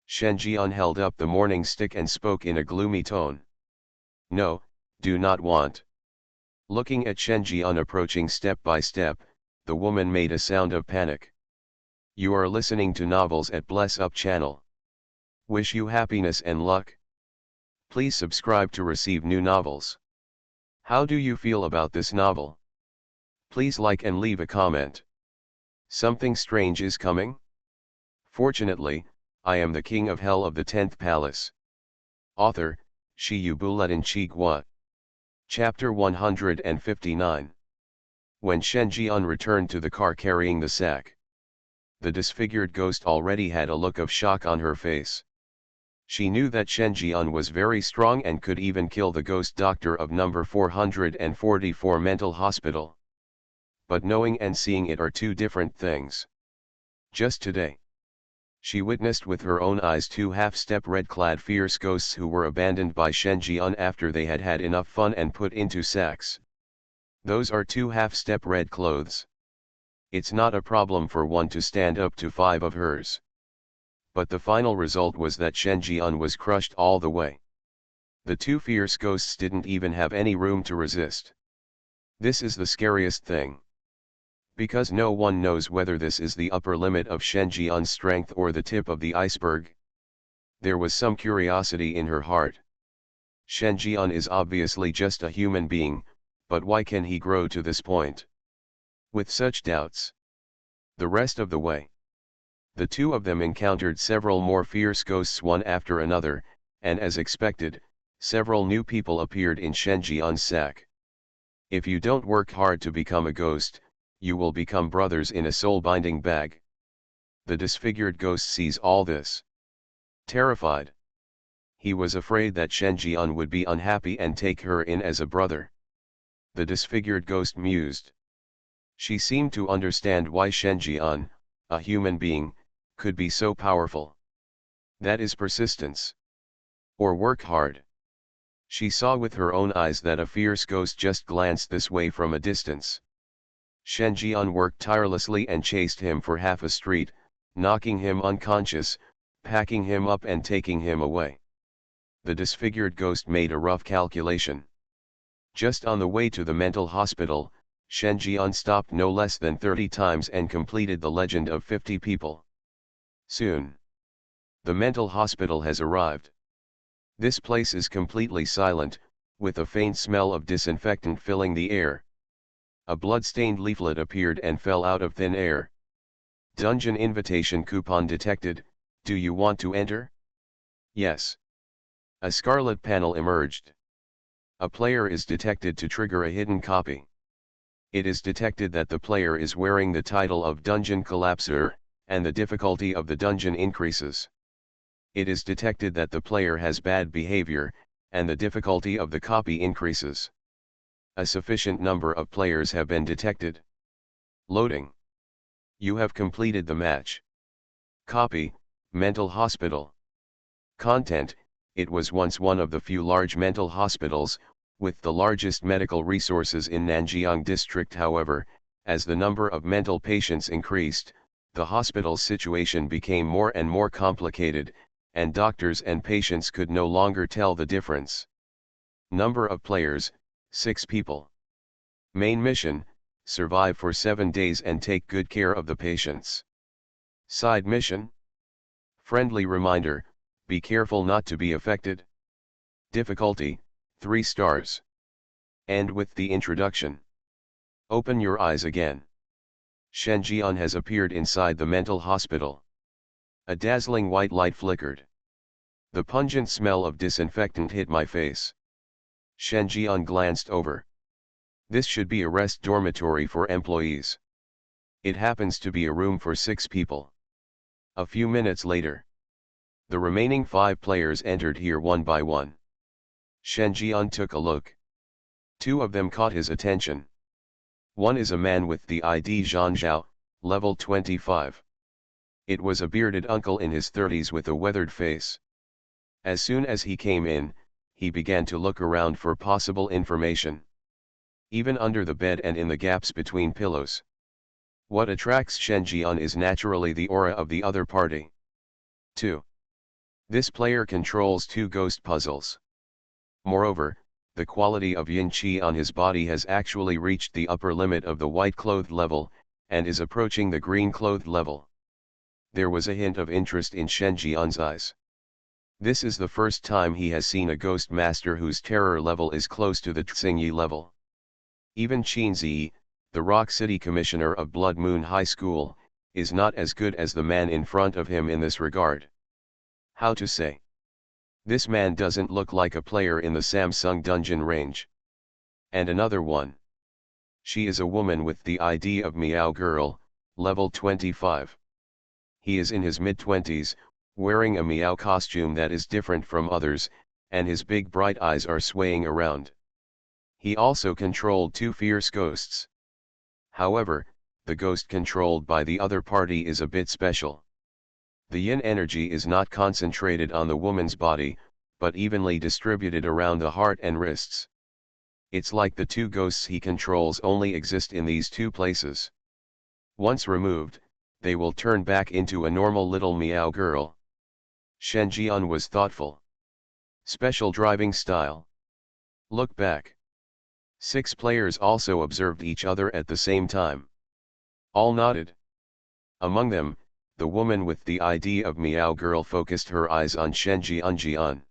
[SPEAKER 1] Shen Jian held up the morning stick and spoke in a gloomy tone. "No, do not want." Looking at Shen Jian approaching step by step, the woman made a sound of panic. "You are listening to novels at Bless Up channel. Wish you happiness and luck. Please subscribe to receive new novels. How do you feel about this novel? Please like and leave a comment. Something strange is coming? Fortunately, I am the king of hell of the 10th palace. Author, Shi Yubuletin Chigua. Chapter 159. When Shen Jian returned to the car carrying the sack, the disfigured ghost already had a look of shock on her face. She knew that Shen Jian was very strong and could even kill the ghost doctor of number 444 mental hospital. But knowing and seeing it are two different things. Just today, she witnessed with her own eyes two half-step red-clad fierce ghosts who were abandoned by Shen Jian after they had had enough fun and put into sacks. Those are two half-step red clothes. It's not a problem for one to stand up to 5 of hers. But the final result was that Shen Jian was crushed all the way. The two fierce ghosts didn't even have any room to resist. This is the scariest thing. Because no one knows whether this is the upper limit of Shen Jian's strength or the tip of the iceberg. There was some curiosity in her heart. Shen Jian is obviously just a human being, but why can he grow to this point? With such doubts. The rest of the way, the two of them encountered several more fierce ghosts one after another, and as expected, several new people appeared in Shen Jian's sack. If you don't work hard to become a ghost, you will become brothers in a soul-binding bag. The disfigured ghost sees all this. Terrified. He was afraid that Shen Jian would be unhappy and take her in as a brother. The disfigured ghost mused. She seemed to understand why Shen Jian, a human being, could be so powerful. That is persistence. Or work hard. She saw with her own eyes that a fierce ghost just glanced this way from a distance. Shen Jian worked tirelessly and chased him for half a street, knocking him unconscious, packing him up and taking him away. The disfigured ghost made a rough calculation. Just on the way to the mental hospital, Shen Jian stopped no less than 30 times and completed the legend of 50 people. Soon, the mental hospital has arrived. This place is completely silent, with a faint smell of disinfectant filling the air. A blood-stained leaflet appeared and fell out of thin air. Dungeon invitation coupon detected, do you want to enter? Yes. A scarlet panel emerged. A player is detected to trigger a hidden copy. It is detected that the player is wearing the title of Dungeon Collapser, and the difficulty of the dungeon increases. It is detected that the player has bad behavior, and the difficulty of the copy increases. A sufficient number of players have been detected. Loading. You have completed the match. Copy, Mental Hospital. Content, it was once one of the few large mental hospitals, with the largest medical resources in Nanjiang district. However, as the number of mental patients increased, the hospital's situation became more and more complicated, and doctors and patients could no longer tell the difference. Number of players, 6 people. Main mission, survive for 7 days and take good care of the patients. Side mission. Friendly reminder, be careful not to be affected. Difficulty, 3 stars. And with the introduction. Open your eyes again. Shen Jian has appeared inside the mental hospital. A dazzling white light flickered. The pungent smell of disinfectant hit my face. Shen Jian glanced over. This should be a rest dormitory for employees. It happens to be a room for 6 people. A few minutes later, the remaining 5 players entered here one by one. Shen Jian took a look. 2 of them caught his attention. One is a man with the ID Zhan Zhao, level 25. It was a bearded uncle in his 30s with a weathered face. As soon as he came in, he began to look around for possible information. Even under the bed and in the gaps between pillows. What attracts Shen Jian is naturally the aura of the other party. 2. This player controls 2 ghost puzzles. Moreover, the quality of yin qi on his body has actually reached the upper limit of the white-clothed level, and is approaching the green-clothed level. There was a hint of interest in Shen Jian's eyes. This is the first time he has seen a ghost master whose terror level is close to the Xingyi level. Even Qin Zi, the Rock City Commissioner of Blood Moon High School, is not as good as the man in front of him in this regard. How to say? This man doesn't look like a player in the Samsung Dungeon range. And another one. She is a woman with the ID of Meow Girl, level 25. He is in his mid-20s, wearing a meow costume that is different from others, and his big bright eyes are swaying around. He also controlled two fierce ghosts. However, the ghost controlled by the other party is a bit special. The yin energy is not concentrated on the woman's body, but evenly distributed around the heart and wrists. It's like the two ghosts he controls only exist in these two places. Once removed, they will turn back into a normal little meow girl. Shen Jian was thoughtful. Special driving style. Look back. 6 players also observed each other at the same time. All nodded. Among them, the woman with the ID of Meow Girl focused her eyes on Shen Jian.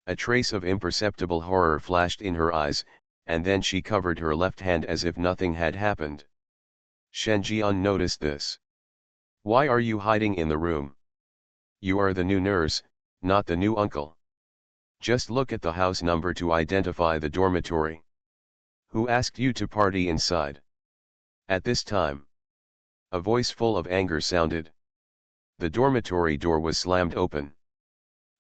[SPEAKER 1] A trace of imperceptible horror flashed in her eyes, and then she covered her left hand as if nothing had happened. Shen Jian noticed this. Why are you hiding in the room? You are the new nurse, not the new uncle. Just look at the house number to identify the dormitory. Who asked you to party inside? At this time, a voice full of anger sounded. The dormitory door was slammed open.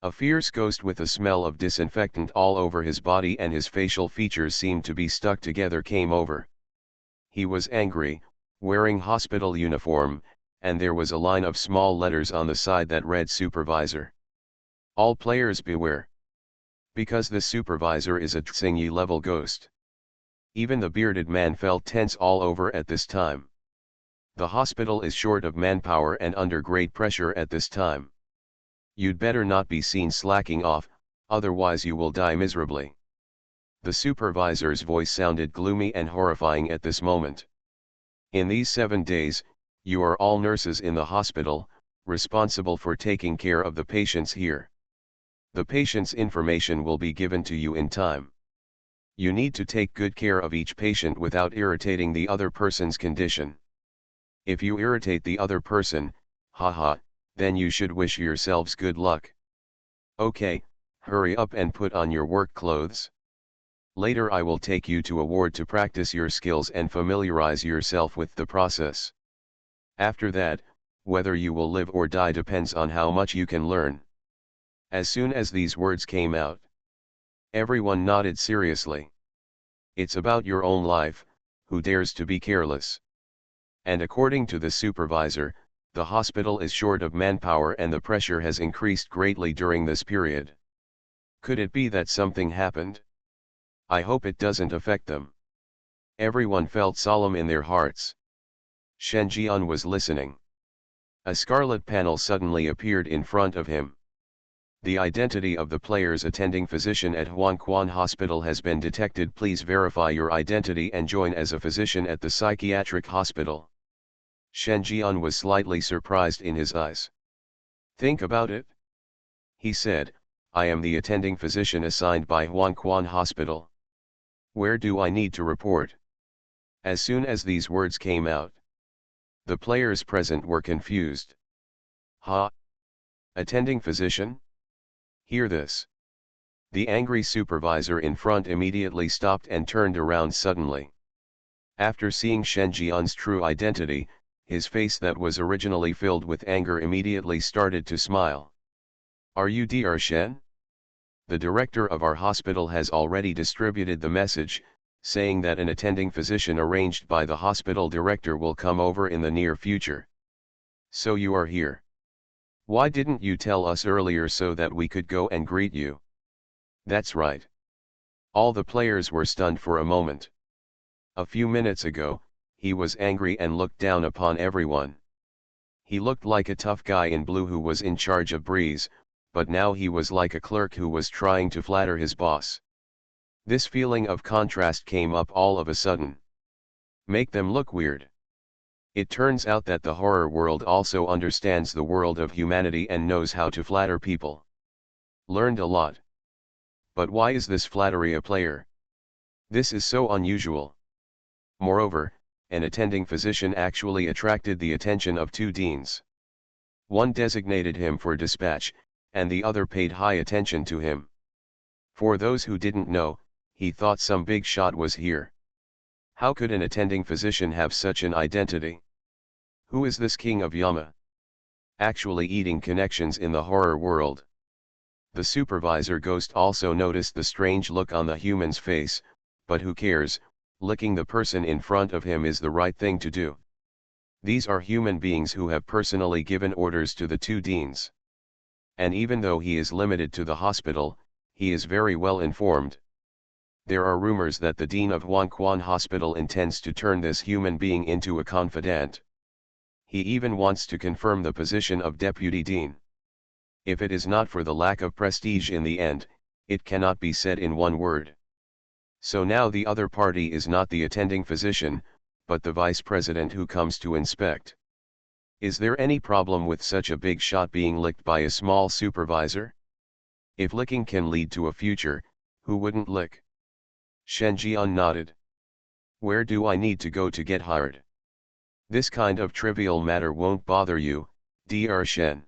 [SPEAKER 1] A fierce ghost with a smell of disinfectant all over his body and his facial features seemed to be stuck together came over. He was angry, wearing hospital uniform, and there was a line of small letters on the side that read Supervisor. All players beware. Because the supervisor is a Tsingyi level ghost. Even the bearded man felt tense all over at this time. The hospital is short of manpower and under great pressure at this time. You'd better not be seen slacking off, otherwise you will die miserably. The supervisor's voice sounded gloomy and horrifying at this moment. In these 7 days, you are all nurses in the hospital, responsible for taking care of the patients here. The patient's information will be given to you in time. You need to take good care of each patient without irritating the other person's condition. If you irritate the other person, haha, then you should wish yourselves good luck. Okay, hurry up and put on your work clothes. Later I will take you to a ward to practice your skills and familiarize yourself with the process. After that, whether you will live or die depends on how much you can learn. As soon as these words came out, everyone nodded seriously. It's about your own life, who dares to be careless? And according to the supervisor, the hospital is short of manpower and the pressure has increased greatly during this period. Could it be that something happened? I hope it doesn't affect them. Everyone felt solemn in their hearts. Shen Jian was listening. A scarlet panel suddenly appeared in front of him. The identity of the player's attending physician at Huangquan Hospital has been detected. Please verify your identity and join as a physician at the psychiatric hospital. Shen Jian was slightly surprised in his eyes. Think about it. He said, I am the attending physician assigned by Huangquan Hospital. Where do I need to report? As soon as these words came out, the players present were confused. Ha! Attending physician? Hear this. The angry supervisor in front immediately stopped and turned around suddenly. After seeing Shen Jian's true identity, his face that was originally filled with anger immediately started to smile. Are you Dr. Shen? The director of our hospital has already distributed the message, saying that an attending physician arranged by the hospital director will come over in the near future. So you are here. Why didn't you tell us earlier so that we could go and greet you? That's right. All the players were stunned for a moment. A few minutes ago, he was angry and looked down upon everyone. He looked like a tough guy in blue who was in charge of Breeze, but now he was like a clerk who was trying to flatter his boss. This feeling of contrast came up all of a sudden. Make them look weird. It turns out that the horror world also understands the world of humanity and knows how to flatter people. Learned a lot. But why is this flattery a player? This is so unusual. Moreover, an attending physician actually attracted the attention of 2 deans. One designated him for dispatch, and the other paid high attention to him. For those who didn't know, he thought some big shot was here. How could an attending physician have such an identity? Who is this king of Yama? actually eating connections in the horror world. The supervisor ghost also noticed the strange look on the human's face, but who cares, licking the person in front of him is the right thing to do. These are human beings who have personally given orders to the two deans. And even though he is limited to the hospital, he is very well informed. There are rumors that the dean of Huanquan Hospital intends to turn this human being into a confidant. He even wants to confirm the position of deputy dean. If it is not for the lack of prestige in the end, it cannot be said in one word. So now the other party is not the attending physician, but the vice president who comes to inspect. Is there any problem with such a big shot being licked by a small supervisor? If licking can lead to a future, who wouldn't lick? Shen Jian nodded. Where do I need to go to get hired? This kind of trivial matter won't bother you, Dr. Shen.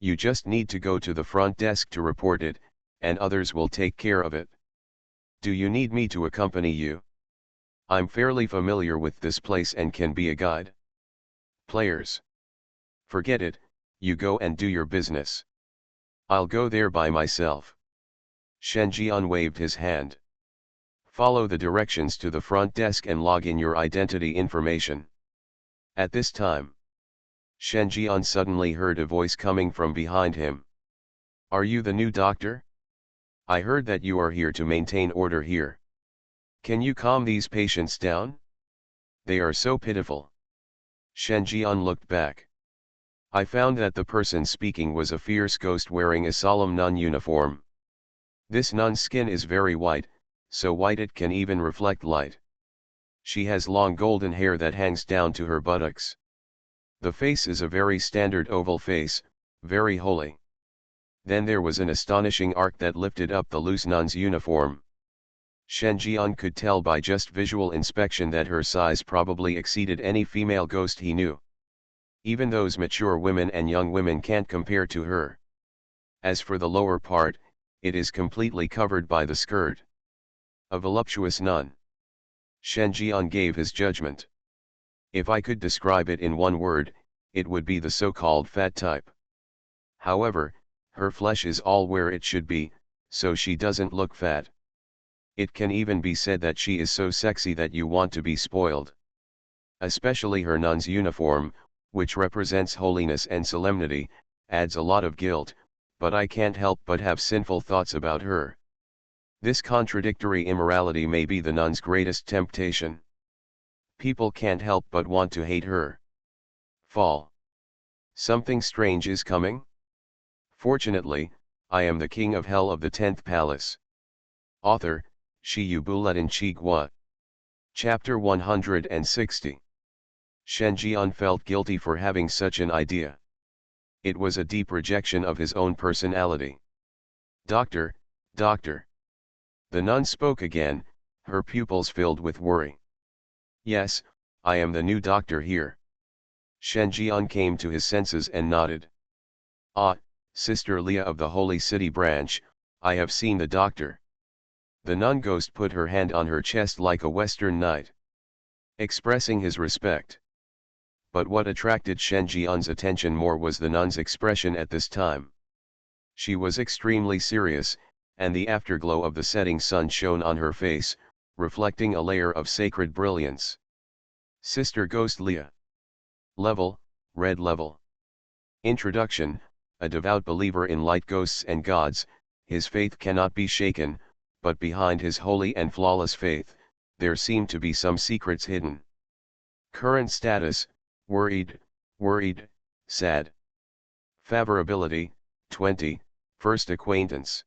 [SPEAKER 1] You just need to go to the front desk to report it, and others will take care of it. Do you need me to accompany you? I'm fairly familiar with this place and can be a guide. Players. Forget it, you go and do your business. I'll go there by myself. Shen Jian waved his hand. Follow the directions to the front desk and log in your identity information. At this time, Shen Jian suddenly heard a voice coming from behind him. Are you the new doctor? I heard that you are here to maintain order here. Can you calm these patients down? They are so pitiful. Shen Jian looked back. I found that the person speaking was a fierce ghost wearing a solemn nun uniform. This nun's skin is very white, so white it can even reflect light. She has long golden hair that hangs down to her buttocks. The face is a very standard oval face, very holy. Then there was an astonishing arc that lifted up the loose nun's uniform. Shen Jian could tell by just visual inspection that her size probably exceeded any female ghost he knew. Even those mature women and young women can't compare to her. As for the lower part, it is completely covered by the skirt. A voluptuous nun. Shen Jian gave his judgment. If I could describe it in one word, it would be the so-called fat type. However, her flesh is all where it should be, so she doesn't look fat. It can even be said that she is so sexy that you want to be spoiled. Especially her nun's uniform, which represents holiness and solemnity, adds a lot of guilt, but I can't help but have sinful thoughts about her. This contradictory immorality may be the nun's greatest temptation. People can't help but want to hate her. Fall. Something strange is coming? Fortunately, I am the king of hell of the 10th palace. Author, Shiyu Bulletin Chigua. Chapter 160. Shen Jian felt guilty for having such an idea. It was a deep rejection of his own personality. Doctor, doctor. The nun spoke again, her pupils filled with worry. Yes, I am the new doctor here. Shen Jian came to his senses and nodded. Ah, Sister Leah of the Holy City branch, I have seen the doctor. The nun ghost put her hand on her chest like a Western knight, expressing his respect. But what attracted Shen Jian's attention more was the nun's expression at this time. She was extremely serious, and the afterglow of the setting sun shone on her face, reflecting a layer of sacred brilliance. Sister Ghost Leah. Level, Red Level. Introduction: a devout believer in light ghosts and gods, his faith cannot be shaken, but behind his holy and flawless faith, there seem to be some secrets hidden. Current status: worried, sad. Favorability: 20, first acquaintance.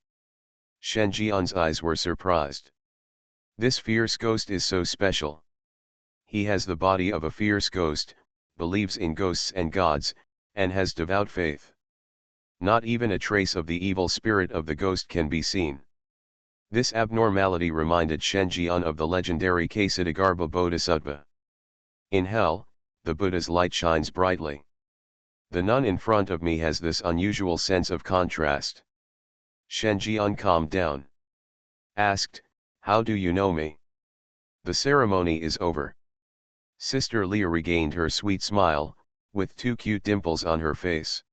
[SPEAKER 1] Shen Jian's eyes were surprised. This fierce ghost is so special. He has the body of a fierce ghost, believes in ghosts and gods, and has devout faith. Not even a trace of the evil spirit of the ghost can be seen. This abnormality reminded Shen Jian of the legendary Ksatagarbha Bodhisattva. In hell, the Buddha's light shines brightly. The nun in front of me has this unusual sense of contrast. Shen Jian calmed down. Asked, how do you know me? The ceremony is over. Sister Leah regained her sweet smile, with two cute dimples on her face.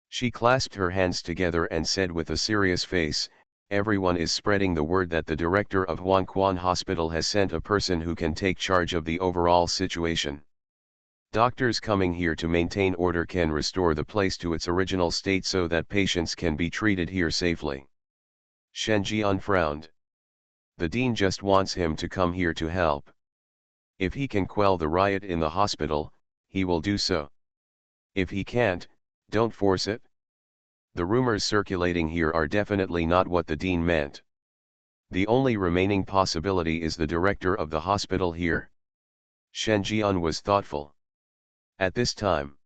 [SPEAKER 1] She clasped her hands together and said with a serious face, "Everyone is spreading the word that the director of Huangquan Hospital has sent a person who can take charge of the overall situation. Doctors coming here to maintain order can restore the place to its original state so that patients can be treated here safely." Shen Jian frowned. The dean just wants him to come here to help. If he can quell the riot in the hospital, he will do so. If he can't, don't force it. The rumors circulating here are definitely not what the dean meant. The only remaining possibility is the director of the hospital here. Shen Jian was thoughtful. At this time,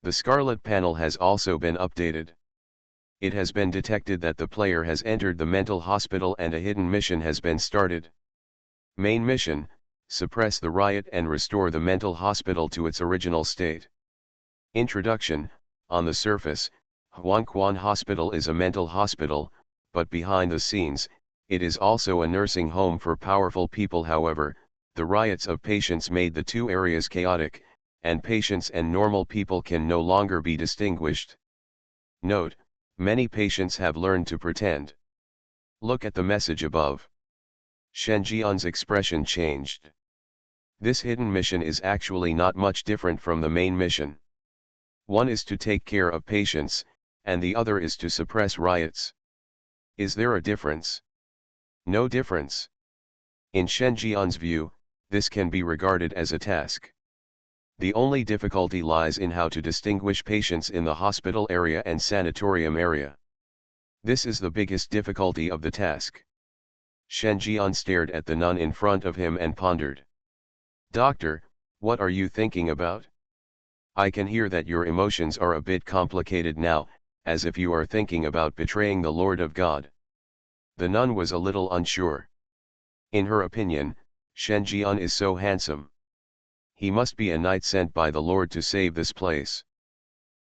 [SPEAKER 1] the Scarlet Panel has also been updated. It has been detected that the player has entered the mental hospital and a hidden mission has been started. Main mission: suppress the riot and restore the mental hospital to its original state. Introduction: on the surface, Huangquan Hospital is a mental hospital, but behind the scenes, it is also a nursing home for powerful people. However, the riots of patients made the two areas chaotic, and patients and normal people can no longer be distinguished. Note: many patients have learned to pretend. Look at the message above. Shen Jian's expression changed. This hidden mission is actually not much different from the main mission. One is to take care of patients, and the other is to suppress riots. Is there a difference? No difference. In Shen Jian's view, this can be regarded as a task. The only difficulty lies in how to distinguish patients in the hospital area and sanatorium area. This is the biggest difficulty of the task. Shen Jian stared at the nun in front of him and pondered. "Doctor, what are you thinking about? I can hear that your emotions are a bit complicated now, as if you are thinking about betraying the Lord of God." The nun was a little unsure. In her opinion, Shen Jian is so handsome. He must be a knight sent by the Lord to save this place.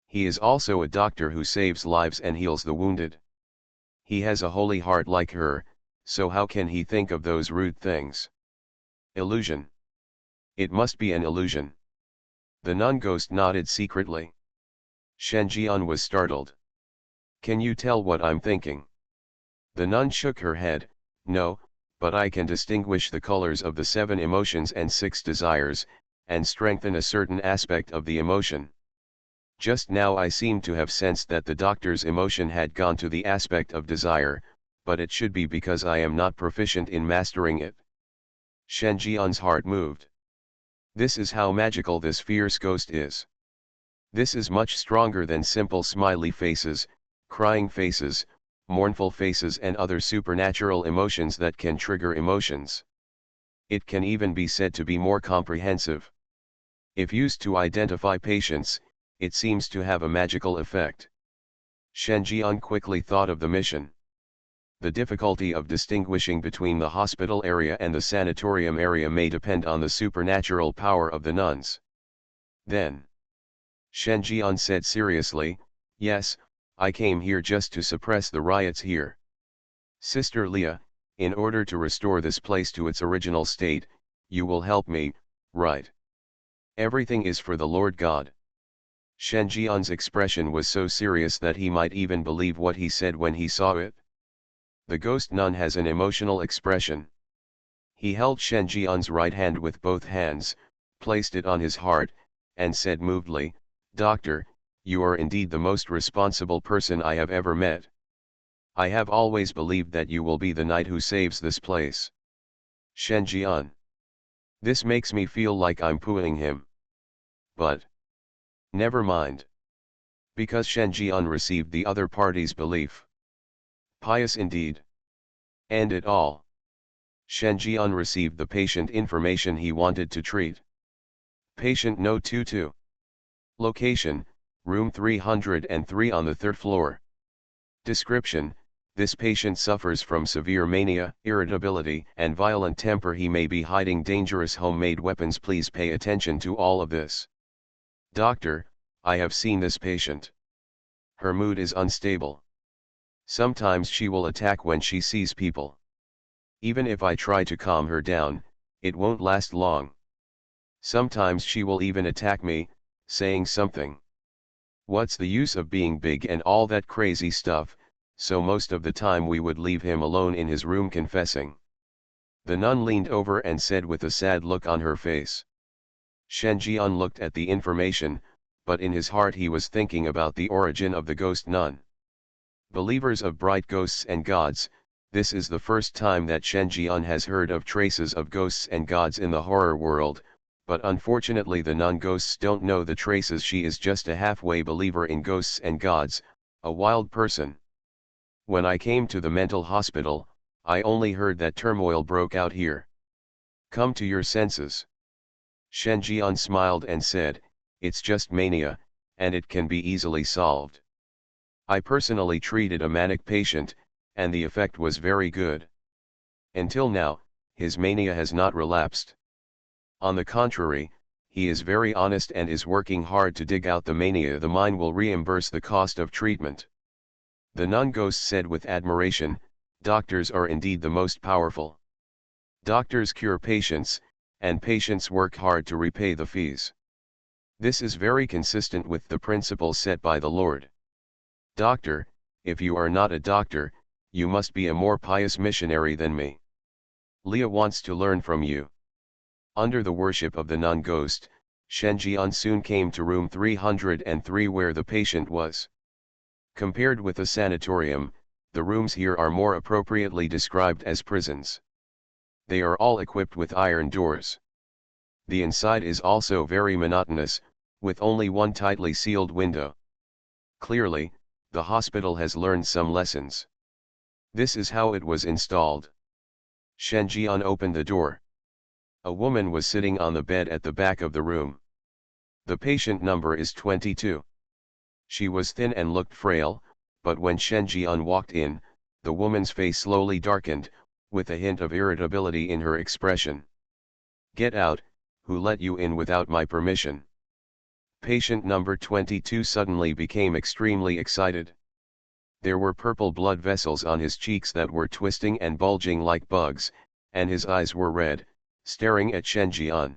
[SPEAKER 1] He is also a doctor who saves lives and heals the wounded. He has a holy heart like her, so how can he think of those rude things? Illusion. It must be an illusion. The nun ghost nodded secretly. Shen Jian was startled. "Can you tell what I'm thinking?" The nun shook her head. "No, but I can distinguish the colors of the 7 emotions and 6 desires, and strengthen a certain aspect of the emotion. Just now I seem to have sensed that the doctor's emotion had gone to the aspect of desire, but it should be because I am not proficient in mastering it." Shen Jian's heart moved. This is how magical this fierce ghost is. This is much stronger than simple smiley faces, crying faces, mournful faces and other supernatural emotions that can trigger emotions. It can even be said to be more comprehensive. If used to identify patients, it seems to have a magical effect. Shen Jian quickly thought of the mission. The difficulty of distinguishing between the hospital area and the sanatorium area may depend on the supernatural power of the nuns. Then, Shen Jian said seriously, "Yes, I came here just to suppress the riots here. Sister Leah, in order to restore this place to its original state, you will help me, right? Everything is for the Lord God." Shen Jian's expression was so serious that he might even believe what he said when he saw it. The ghost nun has an emotional expression. He held Shen Jian's right hand with both hands, placed it on his heart, and said movedly, "Doctor, you are indeed the most responsible person I have ever met. I have always believed that you will be the knight who saves this place." Shen Jian. This makes me feel like I'm pooing him. But never mind. Because Shen Jian received the other party's belief. Pious indeed. End it all. Shen Jian received the patient information he wanted to treat. Patient No. 22. Location, room 303 on the 3rd floor. Description: this patient suffers from severe mania, irritability, and violent temper. He may be hiding dangerous homemade weapons. Please pay attention to all of this. Doctor, I have seen this patient. Her mood is unstable. Sometimes she will attack when she sees people. Even if I try to calm her down, it won't last long. Sometimes she will even attack me, saying something. What's the use of being big and all that crazy stuff, so most of the time we would leave him alone in his room confessing. The nun leaned over and said with a sad look on her face. Shen Jian looked at the information, but in his heart he was thinking about the origin of the ghost nun. Believers of bright ghosts and gods, this is the first time that Shen Jian has heard of traces of ghosts and gods in the horror world, but unfortunately the non-ghosts don't know the traces. She is just a halfway believer in ghosts and gods, a wild person. When I came to the mental hospital, I only heard that turmoil broke out here. Come to your senses. Shen Jian smiled and said, it's just mania, and it can be easily solved. I personally treated a manic patient, and the effect was very good. Until now, his mania has not relapsed. On the contrary, he is very honest and is working hard to dig out the mania. The mine will reimburse the cost of treatment. The nun-ghost said with admiration, doctors are indeed the most powerful. Doctors cure patients, and patients work hard to repay the fees. This is very consistent with the principles set by the Lord. Doctor, if you are not a doctor, you must be a more pious missionary than me. Leah wants to learn from you. Under the worship of the nun-ghost, Shen Jian soon came to room 303 where the patient was. Compared with a sanatorium, the rooms here are more appropriately described as prisons. They are all equipped with iron doors. The inside is also very monotonous, with only one tightly sealed window. Clearly, the hospital has learned some lessons. This is how it was installed. Shen Jian opened the door. A woman was sitting on the bed at the back of the room. The patient number is 22. She was thin and looked frail, but when Shen Jian walked in, the woman's face slowly darkened, with a hint of irritability in her expression. Get out, who let you in without my permission? Patient number 22 suddenly became extremely excited. There were purple blood vessels on his cheeks that were twisting and bulging like bugs, and his eyes were red, staring at Shen Jian.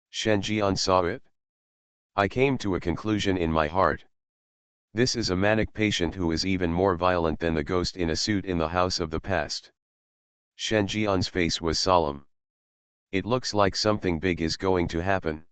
[SPEAKER 1] Shen Jian saw it. I came to a conclusion in my heart. This is a manic patient who is even more violent than the ghost in a suit in the house of the past. Shen Jian's face was solemn. It looks like something big is going to happen.